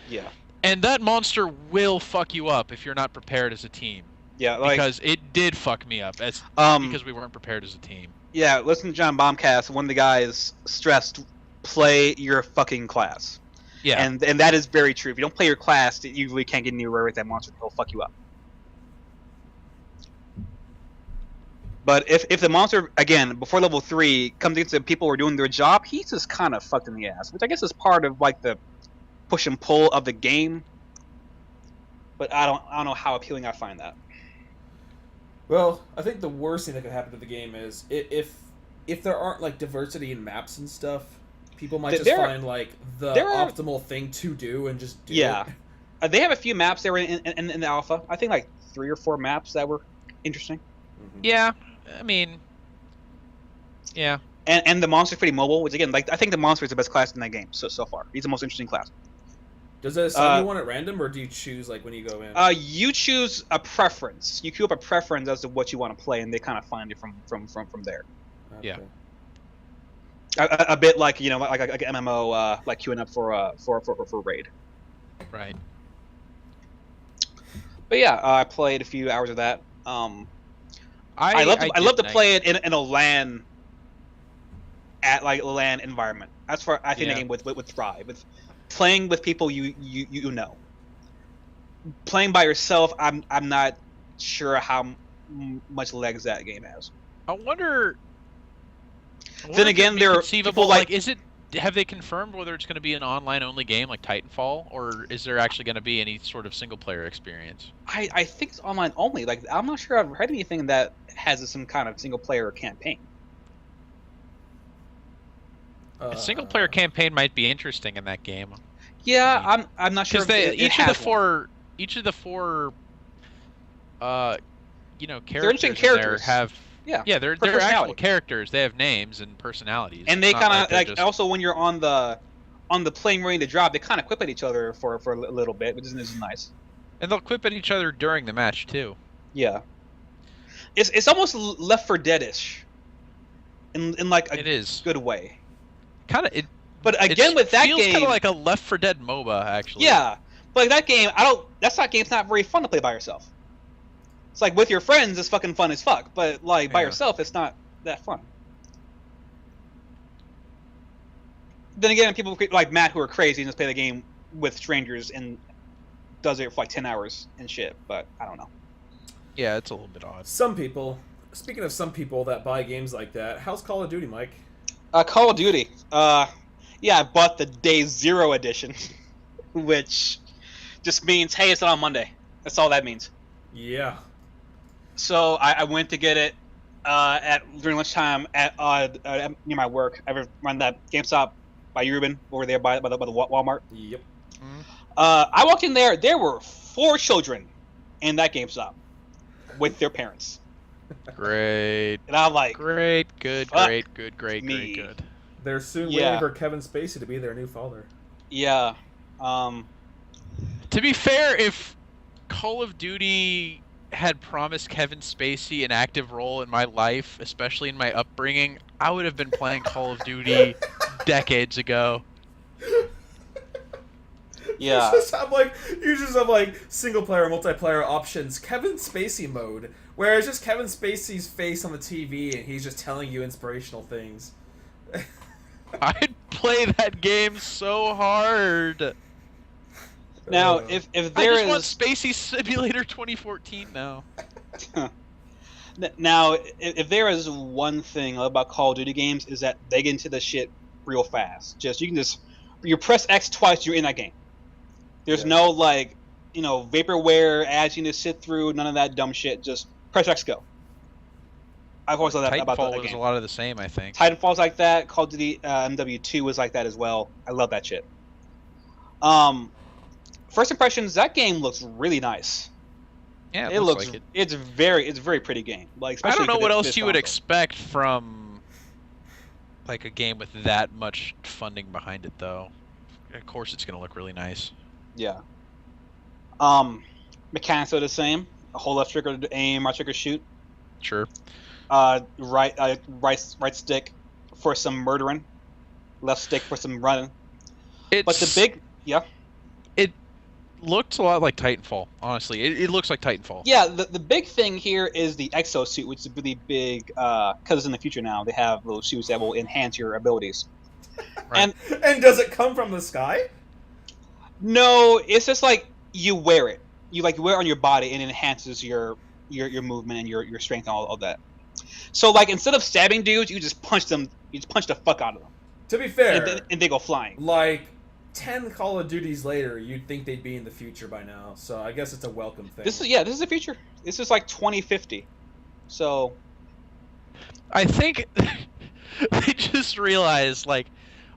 Yeah. And that monster will fuck you up if you're not prepared as a team. Yeah, like, because it did fuck me up because we weren't prepared as a team. Yeah, listen to John Bombcast. One of the guys stressed, play your fucking class. Yeah. And that is very true. If you don't play your class, you really can't get anywhere with that monster. He'll fuck you up. But if the monster, again, before level 3, comes into people who are doing their job, he's just kind of fucked in the ass. Which I guess is part of, like, the push and pull of the game. But I don't know how appealing I find that. Well, I think the worst thing that could happen to the game is if there aren't like diversity in maps and stuff, people might just find like the optimal thing to do and just do it. They have a few maps that were in the alpha. I think like 3 or 4 maps that were interesting. Mm-hmm. Yeah, I mean, yeah. And the monster's pretty mobile, which again, like I think the monster is the best class in that game so far. He's the most interesting class. Does it assign you one at random, or do you choose like when you go in? You choose a preference. You queue up a preference as to what you want to play, and they kind of find it from there. Okay. Yeah. A bit like like an MMO, like queuing up for raid. Right. But yeah, I played a few hours of that. I love to play it in a LAN LAN environment. That's where I think the game would thrive. With playing with people you know. Playing by yourself, I'm not sure how much legs that game has. I wonder then again, there are people like have they confirmed whether it's going to be an online only game like Titanfall, or is there actually going to be any sort of single player experience? I think it's online only. Like I'm not sure I've heard anything that has some kind of single player campaign. A single player campaign might be interesting in that game. Yeah, I'm not sure. Because each of the four characters, they're interesting characters. Have they're actual characters. They have names and personalities. And they kind of like also when you're on the plane ready to drop, they kind of quip at each other for a little bit, which is nice. And they'll quip at each other during the match too. Yeah, it's almost Left 4 Dead-ish, in like a good way. Kind of it. But again, with that game, feels kind of like a Left 4 Dead MOBA, actually. Yeah, but like that game, game's not very fun to play by yourself. It's like with your friends, it's fucking fun as fuck, but like by yourself, it's not that fun. Then again, people like Matt who are crazy and just play the game with strangers and does it for like 10 hours and shit, but I don't know. Yeah, it's a little bit odd. Some people, speaking of some people that buy games like that, how's Call of Duty, Mike? Call of Duty. Yeah, I bought the Day 0 edition, which just means, hey, it's not on Monday. That's all that means. Yeah. So I went to get it during lunchtime at near my work. I run that GameStop by Ruben over there by the Walmart. Yep. Mm-hmm. I walked in there. There were 4 children in that GameStop with their parents. Great. And I'm like, great. Good. They're soon waiting for Kevin Spacey to be their new father. Yeah. To be fair, if Call of Duty had promised Kevin Spacey an active role in my life, especially in my upbringing, I would have been playing Call of Duty decades ago. Yeah. You just have like single player, multiplayer options, Kevin Spacey mode, where it's just Kevin Spacey's face on the TV and he's just telling you inspirational things. I'd play that game so hard. Now, Uh, if I there just want is Spacey Simulator 2014 now. now if there is one thing about Call of Duty games is that they get into the shit real fast. You press X twice, you're in that game. There's Yeah. no like vaporware ads you need to sit through. None of that dumb shit. Just press X, go. I've always loved that about Titanfall that was game. a lot of the same, I think. Titanfall's like that. Call of Duty MW2 was like that as well. I love that shit. First impressions, that game looks really nice. Yeah, It looks like it. it's very pretty game. Like I especially don't know for what this else you would console. expect from like a game with that much funding behind it, though. Of course, it's going to look really nice. Yeah. Mechanics are the same. A whole left trigger to aim, right trigger shoot. Sure. Right stick for some murdering, left stick for some running. But the big It looked a lot like Titanfall, honestly. It looks like Titanfall. Yeah, the big thing here is the exosuit, which is really big because in the future now they have little suits that will enhance your abilities. Right. And does it come from the sky? No, it's just like you wear it. You wear it on your body and it enhances your movement and your strength and all that. So like instead of stabbing dudes, you just punch them. You just punch the fuck out of them. To be fair, And they go flying. like 10 Call of Duties later, you'd think they'd be in the future by now. So I guess it's a welcome thing. This is the future. This is like 2050. So I think they just realized, like,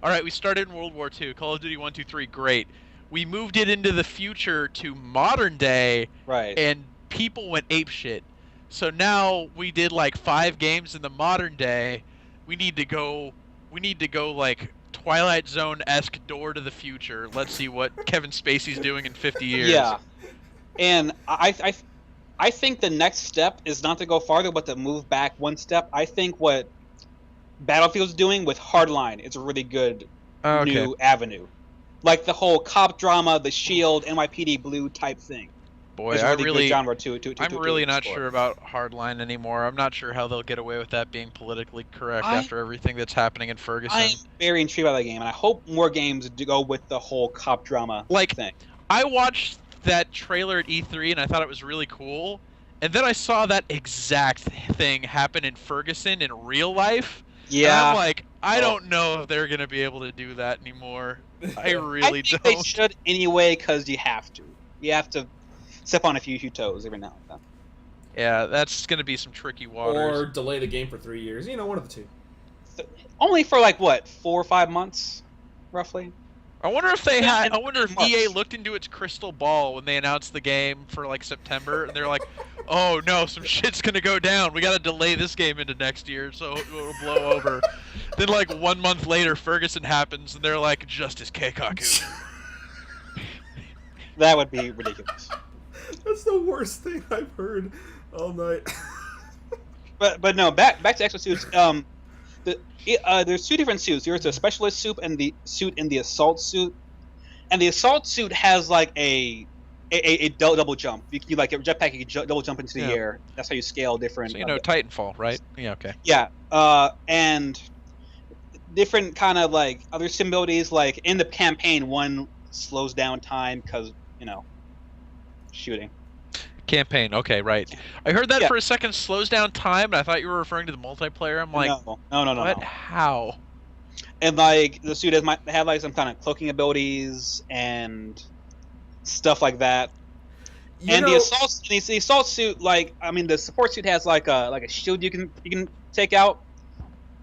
all right, we started in World War II, Call of Duty 1, 2, 3, great. We moved it into the future to modern day, right. and people went apeshit. So now we did like 5 games in the modern day. We need to go like Twilight Zone-esque Door to the Future. Let's see what Kevin Spacey's doing in 50 years. Yeah, and I think the next step is not to go farther, but to move back one step. I think what Battlefield's doing with Hardline is a really good new avenue. Like the whole cop drama, the Shield, NYPD Blue type thing. Boy, I'm really not sure about Hardline anymore. I'm not sure how they'll get away with that being politically correct after everything that's happening in Ferguson. I'm very intrigued by that game, and I hope more games do go with the whole cop drama thing. I watched that trailer at E3 and I thought it was really cool, and then I saw that exact thing happen in Ferguson in real life. Yeah. And I'm like, I don't know if they're going to be able to do that anymore. I really think don't. They should anyway, because you have to. You have to step on a few toes every now and then. Yeah, that's going to be some tricky waters. Or delay the game for 3 years. You know, one of the two. Only for like what, 4 or 5 months, roughly. I wonder if I wonder if months. EA looked into its crystal ball when they announced the game for like September, and they're like, "Oh no, some shit's gonna go down. We gotta delay this game into next year, so it'll blow over." Then like 1 month later, Ferguson happens, and they're like, "Justice Keikaku." That would be ridiculous. That's the worst thing I've heard all night. But no, back to exosuits. There's 2 different suits. There's a specialist suit and the assault suit. And the assault suit has like a double jump. You like a jetpack, you can double jump into the air. That's how you scale different. So Titanfall, right? Yeah, okay. Yeah, and different kind of like other symbolities. Like in the campaign, one slows down time because shooting. Campaign, okay, right. I heard that for a second slows down time, and I thought you were referring to the multiplayer. I'm like, no. What? How? And like the suit might have like some kind of cloaking abilities and stuff like that. The assault suit, the support suit has like a shield you can take out,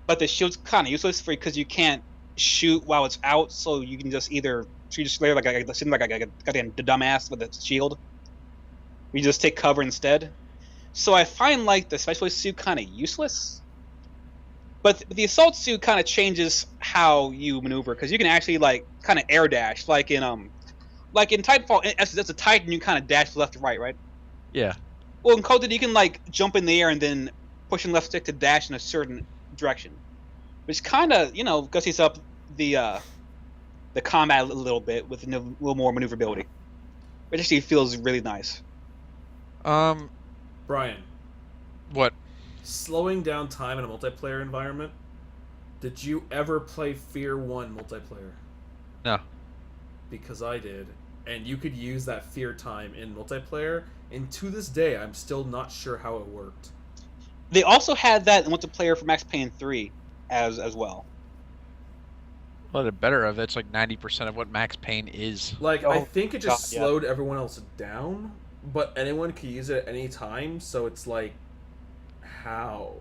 but the shield's kind of useless because you can't shoot while it's out, so you can just either treat a like a goddamn dumbass with a shield. We just take cover instead. So I find like the specialist suit kind of useless. But the assault suit kind of changes how you maneuver because you can actually like kind of air dash like in Titanfall. That's a Titan, you kind of dash left to right? Yeah. Well, in Call of Duty, you can like jump in the air and then push and left stick to dash in a certain direction, which kind of gussies up the combat a little bit with a little more maneuverability. It actually feels really nice. Brian. What? Slowing down time in a multiplayer environment. Did you ever play Fear 1 multiplayer? No. Because I did. and you could use that fear time in multiplayer. And to this day, I'm still not sure how it worked. They also had that in multiplayer for Max Payne 3 as well. Well, the better of it's like 90% of what Max Payne is. Like, I think it just God, yeah. slowed everyone else down, but anyone could use it at any time, so it's like, how?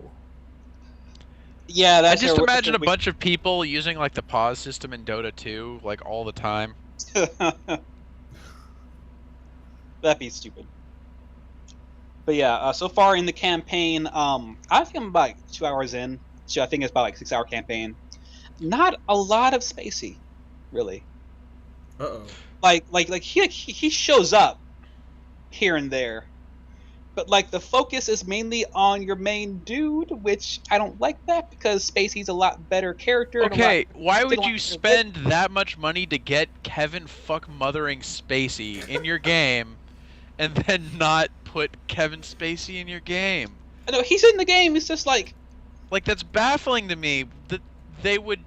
Yeah, I that's just imagine a bunch of people using like the pause system in Dota 2 like all the time. That'd be stupid. But yeah, so far in the campaign, I think I'm about 2 hours in. So I think it's about like 6-hour campaign. Not a lot of spacey, really. Uh-oh. Like he shows up here and there, but like the focus is mainly on your main dude, which I don't like that because Spacey's a lot better character. Okay, why would you spend that much money to get Kevin fuck mothering Spacey in your game, and then not put Kevin Spacey in your game? I know he's in the game. It's just like that's baffling to me that they would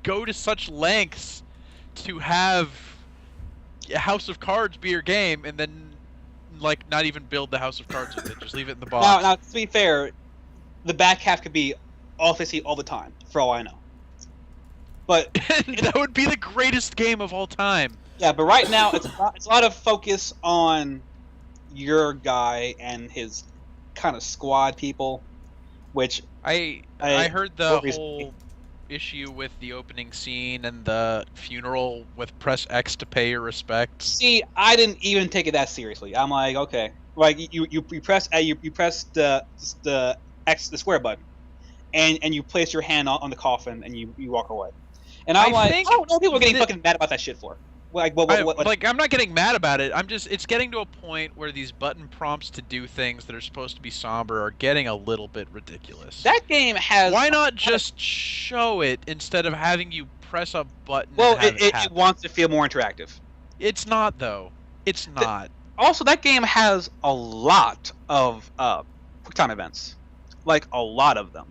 go to such lengths to have House of Cards be your game, and then like not even build the House of Cards with it, just leave it in the box. now to be fair, the back half could be all Spacey all the time, for all I know. But that would be the greatest game of all time. yeah, but right now it's a lot of focus on your guy and his kind of squad people, which I heard the whole issue with the opening scene and the funeral with press X to pay your respects. See, I didn't even take it that seriously. I'm like, okay, like you press the X, the square button, and you place your hand on the coffin and you walk away. And I'm like, oh no, people are getting fucking mad about that shit for. Like, what? Like, I'm not getting mad about it. It's getting to a point where these button prompts to do things that are supposed to be somber are getting a little bit ridiculous. That game has. Why not just show it instead of having you press a button? Well, and have it wants to feel more interactive. It's not though. It's not. Also, that game has a lot of QuickTime events, like a lot of them.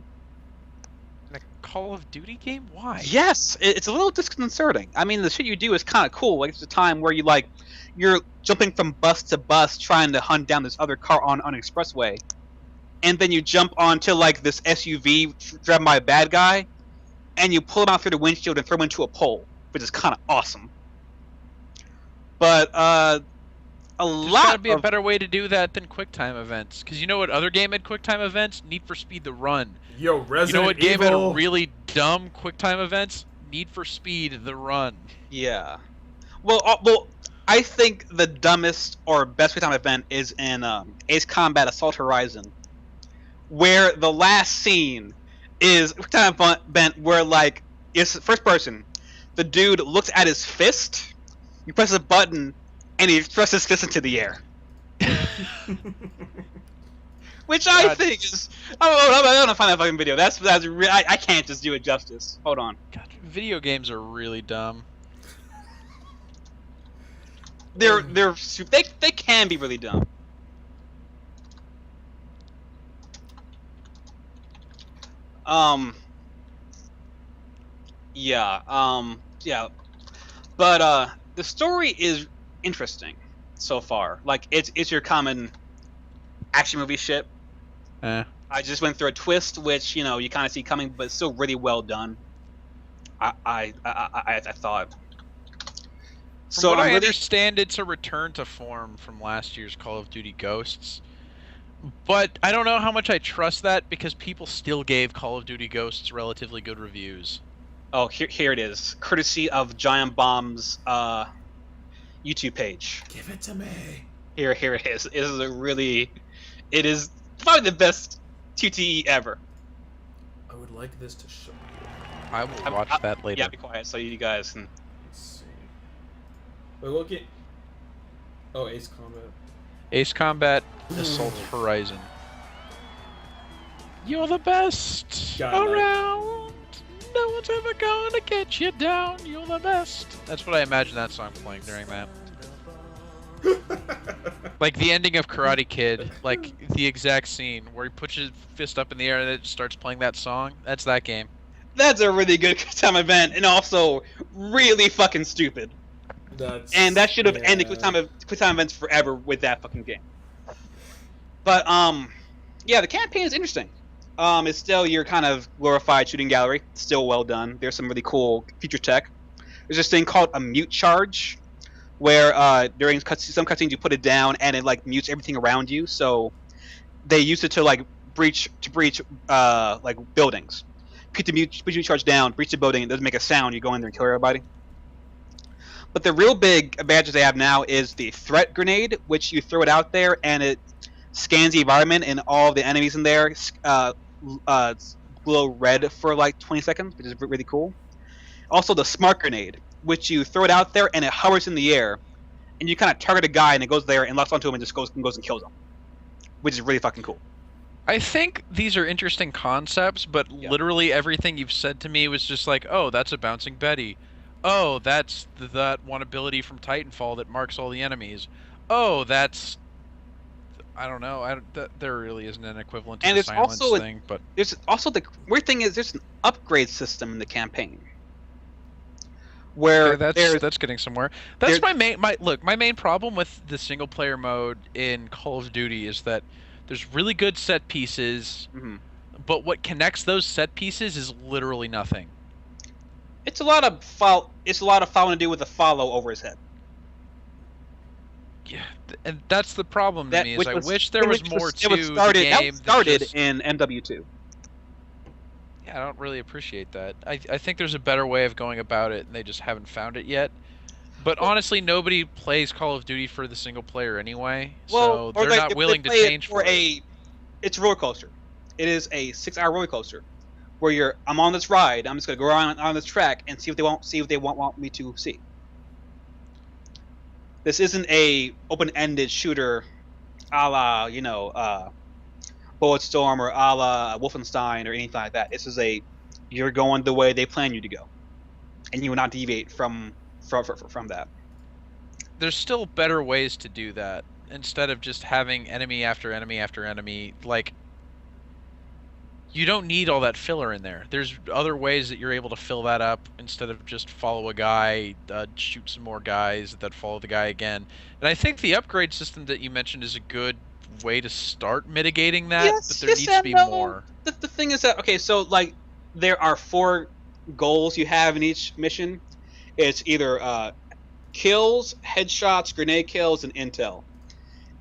A Call of Duty game? Why? Yes, it's a little disconcerting. I mean, the shit you do is kind of cool. Like, it's a time where you're jumping from bus to bus trying to hunt down this other car on an expressway, and then you jump onto like this SUV driven by a bad guy, and you pull him out through the windshield and throw him into a pole, which is kind of awesome. But There's gotta be a better way to do that than QuickTime events. Because you know what other game had QuickTime events? Need for Speed The Run. Yo, Resident You know what game Evil. had really dumb QuickTime events? Need for Speed The Run. Yeah. Well, I think the dumbest or best QuickTime event is in Ace Combat Assault Horizon, where the last scene is a QuickTime event where like it's first person. The dude looks at his fist, you press a button, and he thrusts his fist into the air. Which I think is... I'm gonna find that fucking video. That's I can't just do it justice. Hold on. God, video games are really dumb. They can be really dumb. Yeah. But the story is interesting so far. Like it's your common action movie shit. I just went through a twist, which you kind of see coming, but it's still really well done. I thought. From what I understand, it's a return to form from last year's Call of Duty Ghosts. But I don't know how much I trust that because people still gave Call of Duty Ghosts relatively good reviews. Oh, here it is, courtesy of Giant Bomb's YouTube page. Give it to me. Here it is. It is probably the best TTE ever. I would like this to show you. I will watch that later. Yeah, be quiet so you guys can. Let's see. Wait, look at. Oh, Ace Combat. Ace Combat Assault Horizon. You're the best around. No one's ever gonna get you down. You're the best. That's what I imagine that song playing during that. Like the ending of Karate Kid, like the exact scene where he puts his fist up in the air and it starts playing that song. That's that game. That's a really good time event, and also really fucking stupid. And that should have yeah. ended QuickTime events forever with that fucking game. But yeah, the campaign is interesting. It's still your kind of glorified shooting gallery. Still well done. There's some really cool feature tech. There's this thing called a mute charge, where during some cutscenes you put it down and it like mutes everything around you. So they use it to like breach like buildings. Put the mute charge down, breach the building, it doesn't make a sound. You go in there and kill everybody. But the real big advantage they have now is the threat grenade, which you throw it out there and it scans the environment and all of the enemies in there glow red for like 20 seconds, which is really cool. Also the smart grenade, which you throw it out there and it hovers in the air, and you kind of target a guy and it goes there and locks onto him and just goes and kills him, which is really fucking cool. I think these are interesting concepts, but literally everything you've said to me was just like, oh, that's a bouncing Betty. Oh, that's that one ability from Titanfall that marks all the enemies. Oh, that's... I don't know. There really isn't an equivalent to the silence thing. But there's also the weird thing is there's an upgrade system in the campaign. Where that's getting somewhere. That's my main problem with the single player mode in Call of Duty is that there's really good set pieces, but what connects those set pieces is literally nothing. It's a lot of following to do with the follow over his head. Yeah, and that's the problem to me. I wish there was more to the game. That started in MW2. Yeah, I don't really appreciate that. I think there's a better way of going about it, and they just haven't found it yet. But honestly, nobody plays Call of Duty for the single player anyway, so they're not willing to change for it. It's a roller coaster. It is a 6-hour roller coaster where I'm on this ride. I'm just gonna go around on this track and see what they want me to see. This isn't a open-ended shooter, a la Bulletstorm or a la Wolfenstein or anything like that. This is you're going the way they plan you to go, and you will not deviate from that. There's still better ways to do that instead of just having enemy after enemy after enemy. Like, you don't need all that filler in there. There's other ways that you're able to fill that up instead of just follow a guy, shoot some more guys, that follow the guy again. And I think the upgrade system that you mentioned is a good way to start mitigating that, but there needs to be more. The thing is that, okay, so like there are 4 goals you have in each mission. It's either kills, headshots, grenade kills, and intel.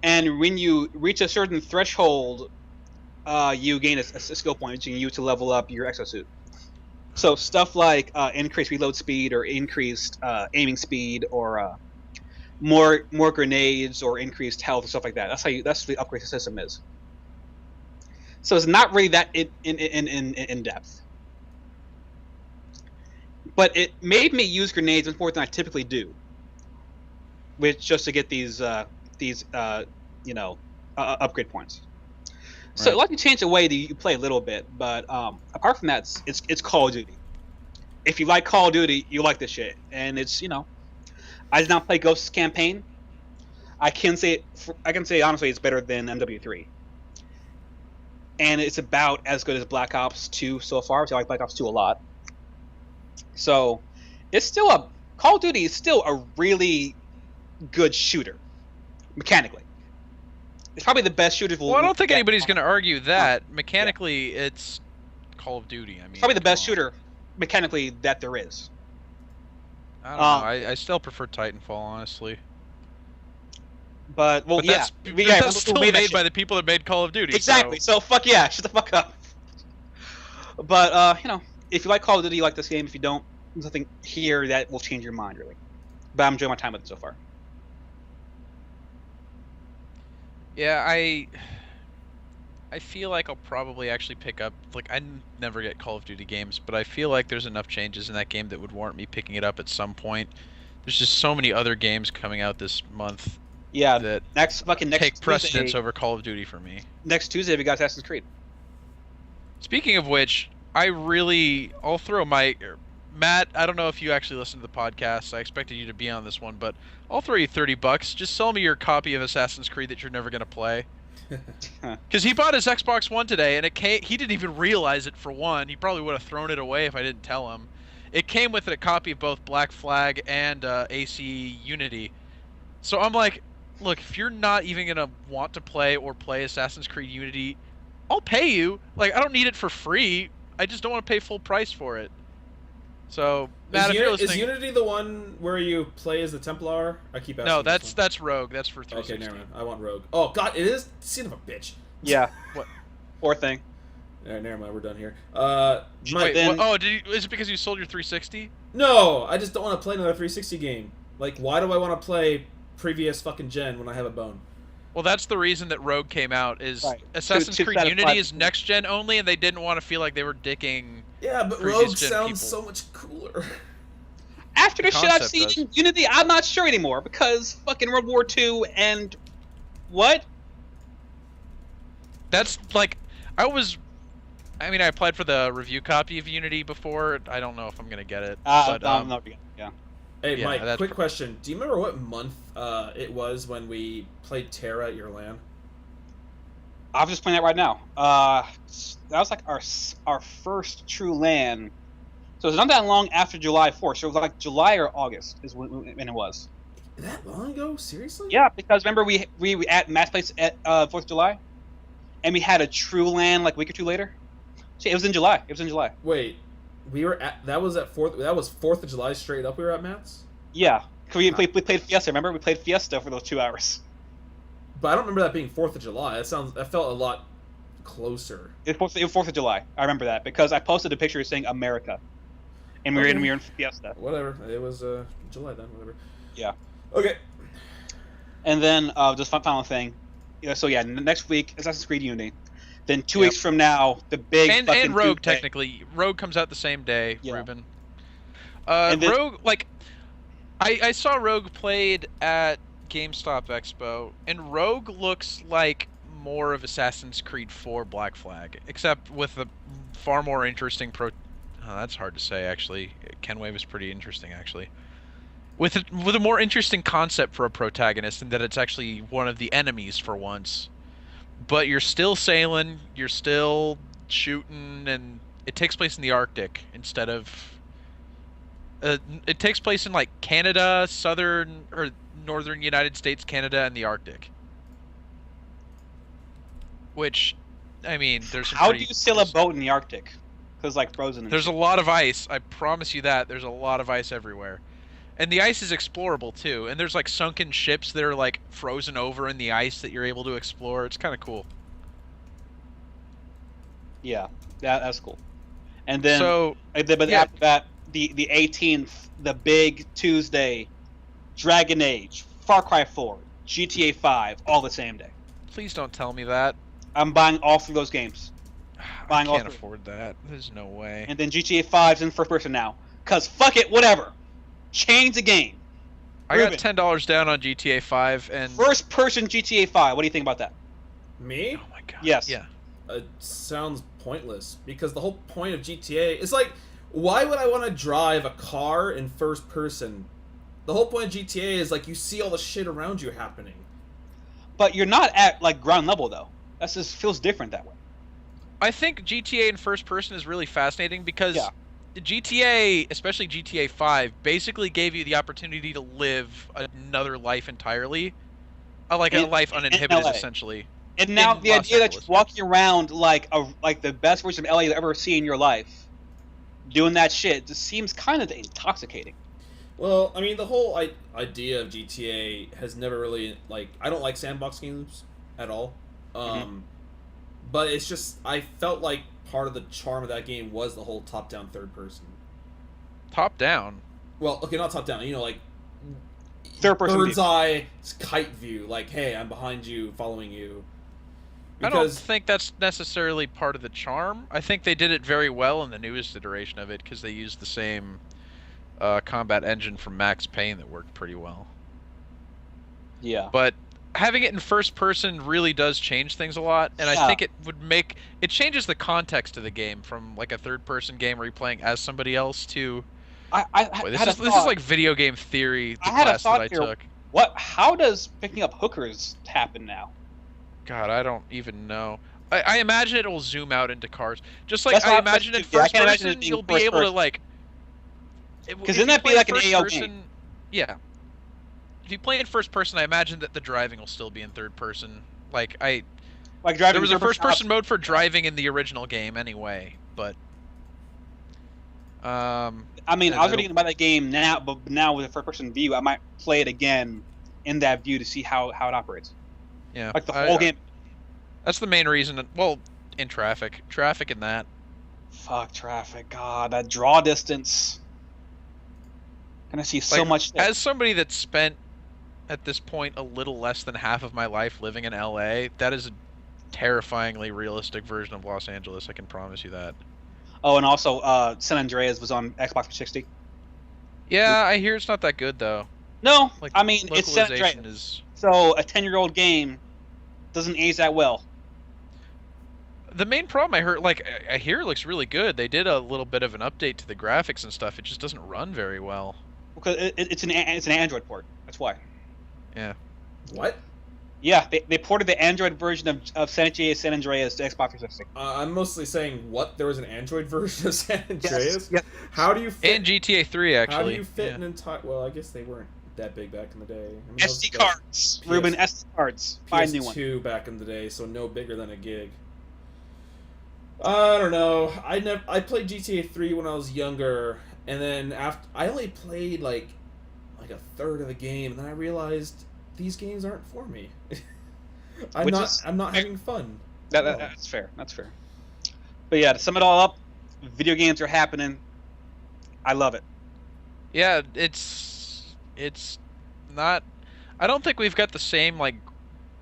And when you reach a certain threshold, you gain a skill point, which you can use to level up your exosuit. So stuff like increased reload speed or increased aiming speed or more grenades or increased health and stuff like that. That's what the upgrade system is. So it's not really that in depth. But it made me use grenades more than I typically do, which just to get these upgrade points. So I'd like to change the way that you play a little bit, but apart from that, it's Call of Duty. If you like Call of Duty, you like this shit, and it's I did not play Ghost's campaign. I can say honestly, it's better than MW3, and it's about as good as Black Ops 2 so far. So I like Black Ops 2 a lot. So it's still Call of Duty is still a really good shooter mechanically. It's probably the best shooter. Well, I don't think anybody's going to argue that. Mechanically, it's Call of Duty. I mean, it's probably the best shooter mechanically that there is. I don't know. I still prefer Titanfall, honestly. But that's still made by the people that made Call of Duty. Exactly. So fuck yeah, shut the fuck up. But if you like Call of Duty, you like this game. If you don't, there's nothing here that will change your mind really. But I'm enjoying my time with it so far. Yeah, I feel like I'll probably actually pick up, like, I never get Call of Duty games, but I feel like there's enough changes in that game that would warrant me picking it up at some point. There's just so many other games coming out this month. Yeah, that next take precedence Tuesday, over Call of Duty for me. Next Tuesday we got Assassin's Creed. Speaking of which, I'll throw my... Matt, I don't know if you actually listen to the podcast. I expected you to be on this one, but I'll throw you $30. Just sell me your copy of Assassin's Creed that you're never going to play. Because he bought his Xbox One today, and he didn't even realize it for one. He probably would have thrown it away if I didn't tell him. it came with a copy of both Black Flag and AC Unity. So I'm like, look, if you're not even gonna want to play or play Assassin's Creed Unity, I'll pay you. Like, I don't need it for free. I just don't want to pay full price for it. So, Matt, if you're listening, is Unity the one where you play as the Templar? I keep asking. no, that's Rogue. That's for 360. Okay, never mind. I want Rogue. Oh God, it is. Son of a bitch. Yeah. What? Poor thing. All right, never mind. We're done here. Wait, then- is it because you sold your 360? No, I just don't want to play another 360 game. Like, why do I want to play previous fucking gen when I have a bone? Well, that's the reason that Rogue came out. Is Right. Assassin's To Creed satisfy Unity the- is next gen only, and they didn't want to feel like they were dicking. Yeah, but Previous Rogue gen sounds people. so much cooler. After the shit I've concept seen does. in Unity, I'm not sure anymore because fucking World War II and what? That's like, I applied for the review copy of Unity before. I don't know if I'm gonna get it. But, No, yeah. Hey, Yeah, Mike, that's quick question. Do you remember what month it was when we played Terra at your LAN? I'm just playing that right now. That was like our first true LAN. So it's not that long after July 4th. So it was like July or August is when it was. That long ago? Seriously? Yeah, because remember we at Matt's place at 4th of July, and we had a true LAN like a week or two later. So it was in July. Wait, we were at that was 4th of July straight up. We were at Matt's. Yeah, 'cause we played Fiesta. Remember we played Fiesta for those 2 hours. But I don't remember that being 4th of July. That felt a lot closer. It was 4th of July. I remember that because I posted a picture saying America, and we were Okay. in Fiesta. Whatever. It was July then. Whatever. Yeah. Okay. And then just final thing. Yeah, so yeah, next week Assassin's Creed Unity. Then 2 Yep. weeks from now, the big and fucking Rogue Tuesday. technically. Rogue comes out the same day. Yeah. Ruben. And then- Rogue, like, I saw Rogue played at GameStop Expo, and Rogue looks like more of Assassin's Creed 4 Black Flag, except with a far more interesting Oh, that's hard to say, actually. Kenwave is pretty interesting, actually. With a more interesting concept for a protagonist, in that it's actually one of the enemies for once. But you're still sailing, you're still shooting, and it takes place in the Arctic instead of... it takes place in, like, Canada, southern or northern United States, Canada, and the Arctic. Which, I mean, there's some How do pretty- you sail a boat in the Arctic? Because like frozen. And There's a shit. lot of ice. I promise you that. There's a lot of ice everywhere. And the ice is explorable, too. And there's, like, sunken ships that are, like, frozen over in the ice that you're able to explore. It's kind of cool. Yeah, that's cool. And then, So, but yeah. after that, the 18th, the big Tuesday, Dragon Age, Far Cry 4, GTA 5, all the same day. please don't tell me that. I'm buying all 3 of those games. I Buying all can't 3. afford that. There's no way. And then GTA 5's in first person now. Cause fuck it, whatever. Change the game. I got Ruben. $10 down on GTA 5, and... First person GTA 5. What do you think about that? Me? Oh my god. Yes. Yeah. It sounds pointless because the whole point of GTA is like, why would I want to drive a car in first person? The whole point of GTA is like you see all the shit around you happening. But you're not at like ground level though. That just feels different that way. I think GTA in first person is really fascinating because Yeah. GTA, especially GTA 5, basically gave you the opportunity to live another life entirely. Like a In- life in uninhibited, LA. essentially. And now In the Los idea that you're Angeles. walking around like the best version of LA you've ever seen in your life, doing that shit, just seems kind of intoxicating. Well, I mean, the whole idea of GTA has never really like. I don't like sandbox games at all. But it's just I felt like part of the charm of that game was the whole top-down third person. Top down. Well, okay, not top-down. You know, like Third person bird's view. eye kite view. Like, hey, I'm behind you, following you. I don't think that's necessarily part of the charm. I think they did it very well in the newest iteration of it because they used the same combat engine from Max Payne that worked pretty well. Yeah. But having it in first person really does change things a lot, and I Yeah. think it would make it changes the context of the game from like a third person game where you're playing as somebody else to I boy, this had is a this thought. is like video game theory, the I had a class that thought I here. took. What? How does picking up hookers happen now? God, I don't even know. I imagine it will zoom out into cars. Just like That's what I I imagine in thought too. Yeah, I first can't imagine it person, being you'll be first able to person. like Because then that'd be like an AO game. Yeah. If you play in first person, I imagine that the driving will still be in third person. Like Like driving. there was a first person mode for driving in the original game anyway, but I mean, I was reading about that game now, but now with a first person view, I might play it again in that view to see how it operates. Yeah. Like the whole game. That's the main reason. Well, in traffic in that. Fuck traffic. God, that draw distance. Gonna see so much. As somebody that's spent at this point a little less than half of my life living in LA, that is a terrifyingly realistic version of Los Angeles. I can promise you that. Oh, and also, San Andreas was on Xbox 360. Yeah, I hear it's not that good though. No, Like, I mean it's San Andreas. So a 10-year-old game doesn't age that well. The main problem I heard, like, I hear it looks really good. They did a little bit of an update to the graphics and stuff. It just doesn't run very well. Because it's an Android port. That's why. Yeah. What? Yeah, they ported the Android version of San Andreas to Xbox 360. I'm mostly saying what? There was an Android version of San Andreas? Yes. How do you fit... And GTA 3, actually. How do you fit an entire... Well, I guess they weren't that big back in the day. I mean, SD cards. Ruben, SD cards. Find new one. PS2 back in the day, so no bigger than a gig. I don't know. I played GTA 3 when I was younger, and then after I only played like a third of the game, and then I realized these games aren't for me. I'm not having fun. That's fair. That's fair. But yeah, to sum it all up, video games are happening. I love it. Yeah, it's not. I don't think we've got the same like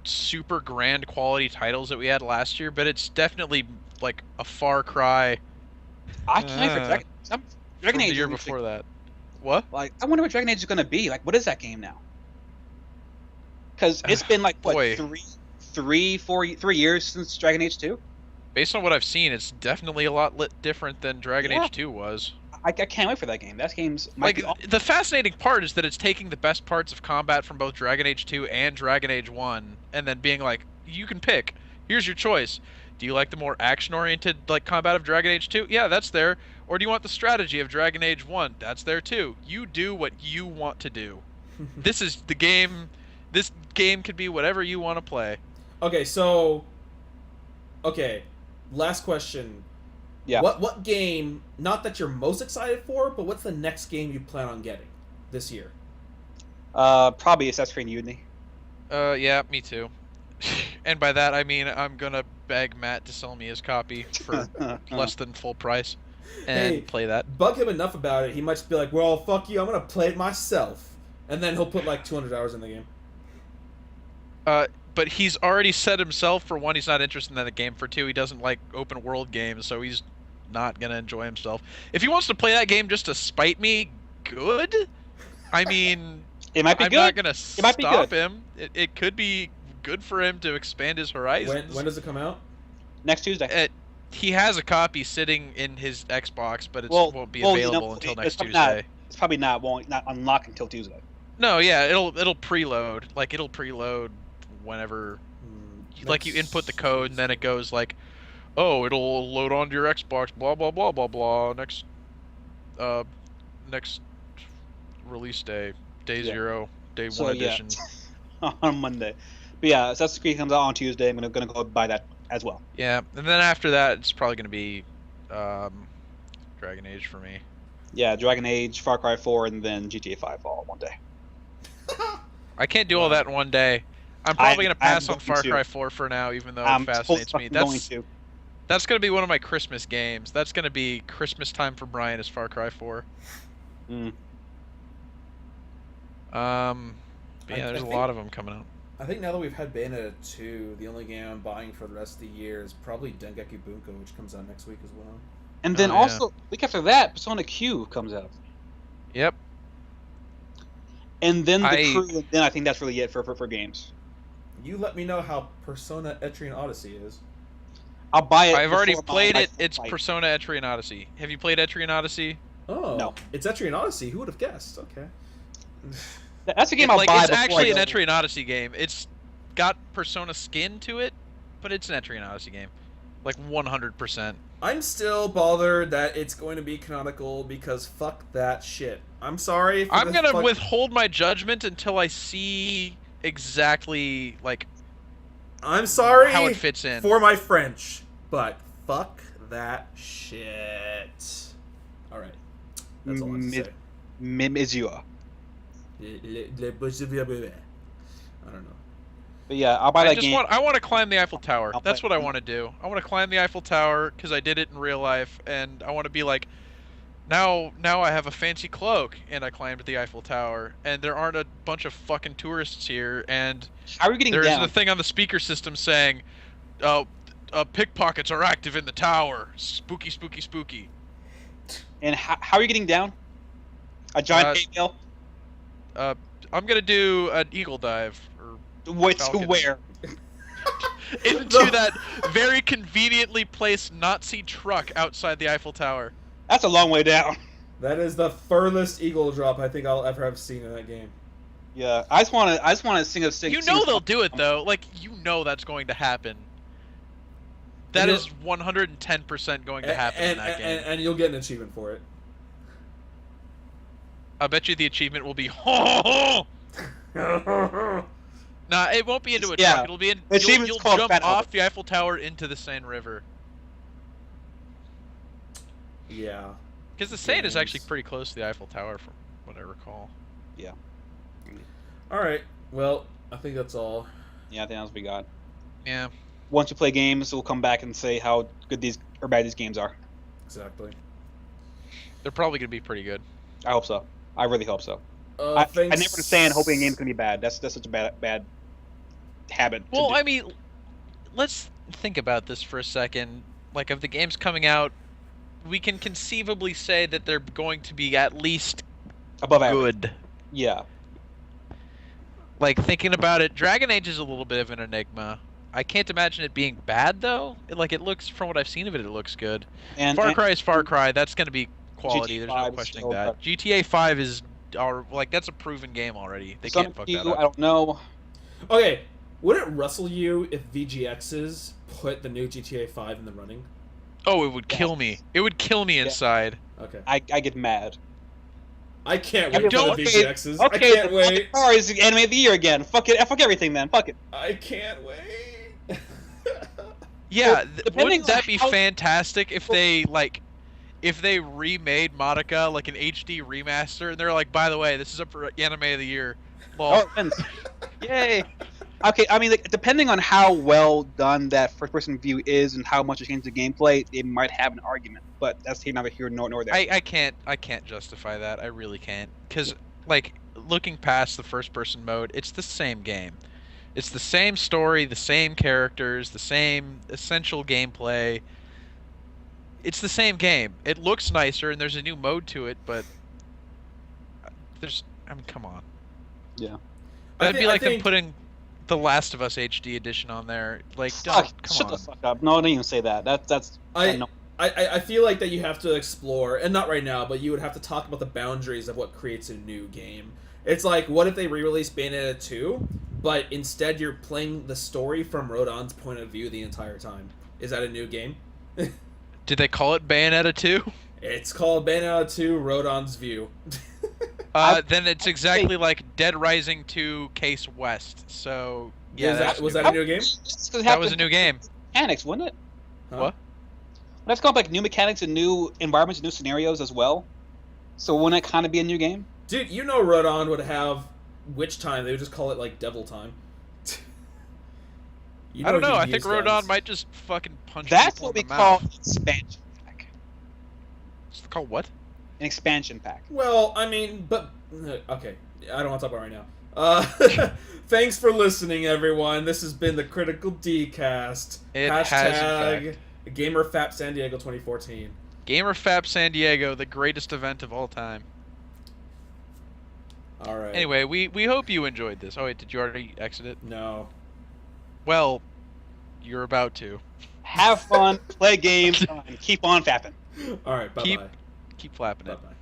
super grand quality titles that we had last year, but it's definitely like a far cry. I can't wait for Dragon Age. The year before that. What? Like, I wonder what Dragon Age is going to be. Like, what is that game now? Because it's been like what, Boy. 3 years since Dragon Age 2. Based on what I've seen, it's definitely a lot different than Dragon Age 2 was. I can't wait for that game. That game's the fascinating part is that it's taking the best parts of combat from both Dragon Age 2 and Dragon Age 1, and then being like, you can pick. Here's your choice. Do you like the more action-oriented like combat of Dragon Age 2? Yeah, that's there. Or do you want the strategy of Dragon Age 1? That's there too. You do what you want to do. This is the game. This game could be whatever you want to play. Okay, last question. Yeah. What game, not that you're most excited for, but what's the next game you plan on getting this year? Probably Assassin's Creed Unity. Yeah, me too. And by that I mean I'm gonna beg Matt to sell me his copy for less than full price and play that. Bug him enough about it, he might just be like, well, fuck you, I'm gonna play it myself. And then he'll put like 200 hours in the game. But he's already said himself, for one, he's not interested in the game. For two, he doesn't like open world games, so he's not gonna enjoy himself. If he wants to play that game just to spite me, good. I mean, it might be I'm good. not gonna stop him. It could be good for him to expand his horizons. When does it come out? Next Tuesday. He has a copy sitting in his Xbox, but it won't be available until next Tuesday. It's probably won't unlock until Tuesday. No, yeah, it'll preload. Like it'll preload whenever like you input the code, and then it goes like, oh, it'll load onto your Xbox, blah blah blah blah blah, next release day, day 0, day 1 edition. On Monday. But yeah, Assassin's Creed comes out on Tuesday. I'm gonna go buy that as well. Yeah, and then after that, it's probably gonna be Dragon Age for me. Yeah, Dragon Age, Far Cry 4, and then GTA 5 all in one day. I can't do all that in one day. I'm probably gonna pass on Far Cry 4 for now, even though it fascinates me. That's gonna be one of my Christmas games. That's gonna be Christmas time for Brian is Far Cry 4. Mm. But yeah, there's a lot of them coming out. I think now that we've had Bayonetta 2, the only game I'm buying for the rest of the year is probably Dengeki Bunko, which comes out next week as well. And then also, week after that, Persona Q comes out. Yep. And then the Crew, then I think that's really it for games. You let me know how Persona Etrian Odyssey is. I'll buy it. I've already played it. It's Persona Etrian Odyssey. Have you played Etrian Odyssey? Oh. No. It's Etrian Odyssey. Who would have guessed? Okay. That's a game I'll buy. It's actually an Etrian Odyssey game. It's got Persona skin to it, but it's an Etrian Odyssey game. Like 100%. I'm still bothered that it's going to be canonical because fuck that shit. I'm sorry. I'm gonna withhold my judgment until I see exactly like. I'm sorry how it fits in for my French, but fuck that shit. All right, that's all I have to say. Mesure. I don't know. But yeah, I'll buy that game. I want to climb the Eiffel Tower. I'll That's play what I it. want to do. I want to climb the Eiffel Tower because I did it in real life, and I want to be like, now I have a fancy cloak, and I climbed the Eiffel Tower, and there aren't a bunch of fucking tourists here, and How are you getting there's down? a thing on the speaker system saying, pickpockets are active in the tower. Spooky, spooky, spooky. And how are you getting down? A giant hill? I'm gonna do an eagle dive. What to Falcon. where? Into that very conveniently placed Nazi truck outside the Eiffel Tower. That's a long way down. That is the furthest eagle drop I think I'll ever have seen in that game. Yeah, I just want to sing a sing. You know they'll do it though. Like you know that's going to happen. That is 110% going to happen in that game. And you'll get an achievement for it. I bet you the achievement will be ho. Nah, it won't be into a truck. It'll be in. You'll jump off the Eiffel Tower into the Seine River. Yeah. Because the Seine is actually pretty close to the Eiffel Tower, from what I recall. Yeah. All right. Well, I think that's all. Yeah, I think that's what we got. Yeah. Once we play games, we'll come back and say how good these or bad these games are. Exactly. They're probably gonna be pretty good. I hope so. I really hope so. I never understand hoping a game's gonna be bad. That's such a bad habit. Well, I mean, let's think about this for a second. Like, of the games coming out, we can conceivably say that they're going to be at least above average. Good. Yeah. Like, thinking about it, Dragon Age is a little bit of an enigma. I can't imagine it being bad, though. It looks, from what I've seen of it, it looks good. And Far Cry is Far Cry. That's going to be quality. There's no questioning that. GTA 5 is, that's a proven game already. They can't fuck that up. I don't know. Okay, would it rustle you if VGXs put the new GTA 5 in the running? Oh, it would kill me. It would kill me inside. Okay. I get mad. I can't wait for the VGXs. Okay, I can't wait. Car is the anime of the year again. Fuck it. Fuck everything, man. Fuck it. I can't wait. Yeah, wouldn't that be fantastic if they remade Madoka like an HD remaster, and they're like, by the way, this is up for anime of the year. Lol. Oh, yay. Okay, I mean, like, depending on how well done that first-person view is and how much it changes the gameplay, it might have an argument. But that's neither here nor there. I can't justify that. I really can't, because like looking past the first-person mode, it's the same game. It's the same story, the same characters, the same essential gameplay. It's the same game. It looks nicer, and there's a new mode to it, but come on. Yeah. That'd be like them putting The Last of Us HD edition on there. Like, come shut on. the fuck up. No, don't even say that. That's. I feel like that you have to explore, and not right now, but you would have to talk about the boundaries of what creates a new game. It's like, what if they re-release Bayonetta 2, but instead you're playing the story from Rodon's point of view the entire time? Is that a new game? Did they call it Bayonetta 2? It's called Bayonetta 2 Rodon's View. Then it's exactly like Dead Rising 2 Case West. So, yeah. Was that a new game? That was a new game. Mechanics, wouldn't it? Huh? What? That's called like new mechanics and new environments and new scenarios as well. So wouldn't it kind of be a new game? Dude, you know Rodon would have witch time. They would just call it like devil time. I don't know. I think Rodon might just fucking punch That's people what we in the call mouth. expansion pack. It's called what? An expansion pack. Well, I mean, but okay, I don't want to talk about it right now. Thanks for listening, everyone. This has been the Critical D Cast. It has, in fact. GamerFap San Diego 2014. GamerFap San Diego, the greatest event of all time. All right. Anyway, we hope you enjoyed this. Oh wait, did you already exit it? No. Well, you're about to. Have fun, play games, and keep on fapping. All right, bye-bye. Keep flapping it. Bye-bye.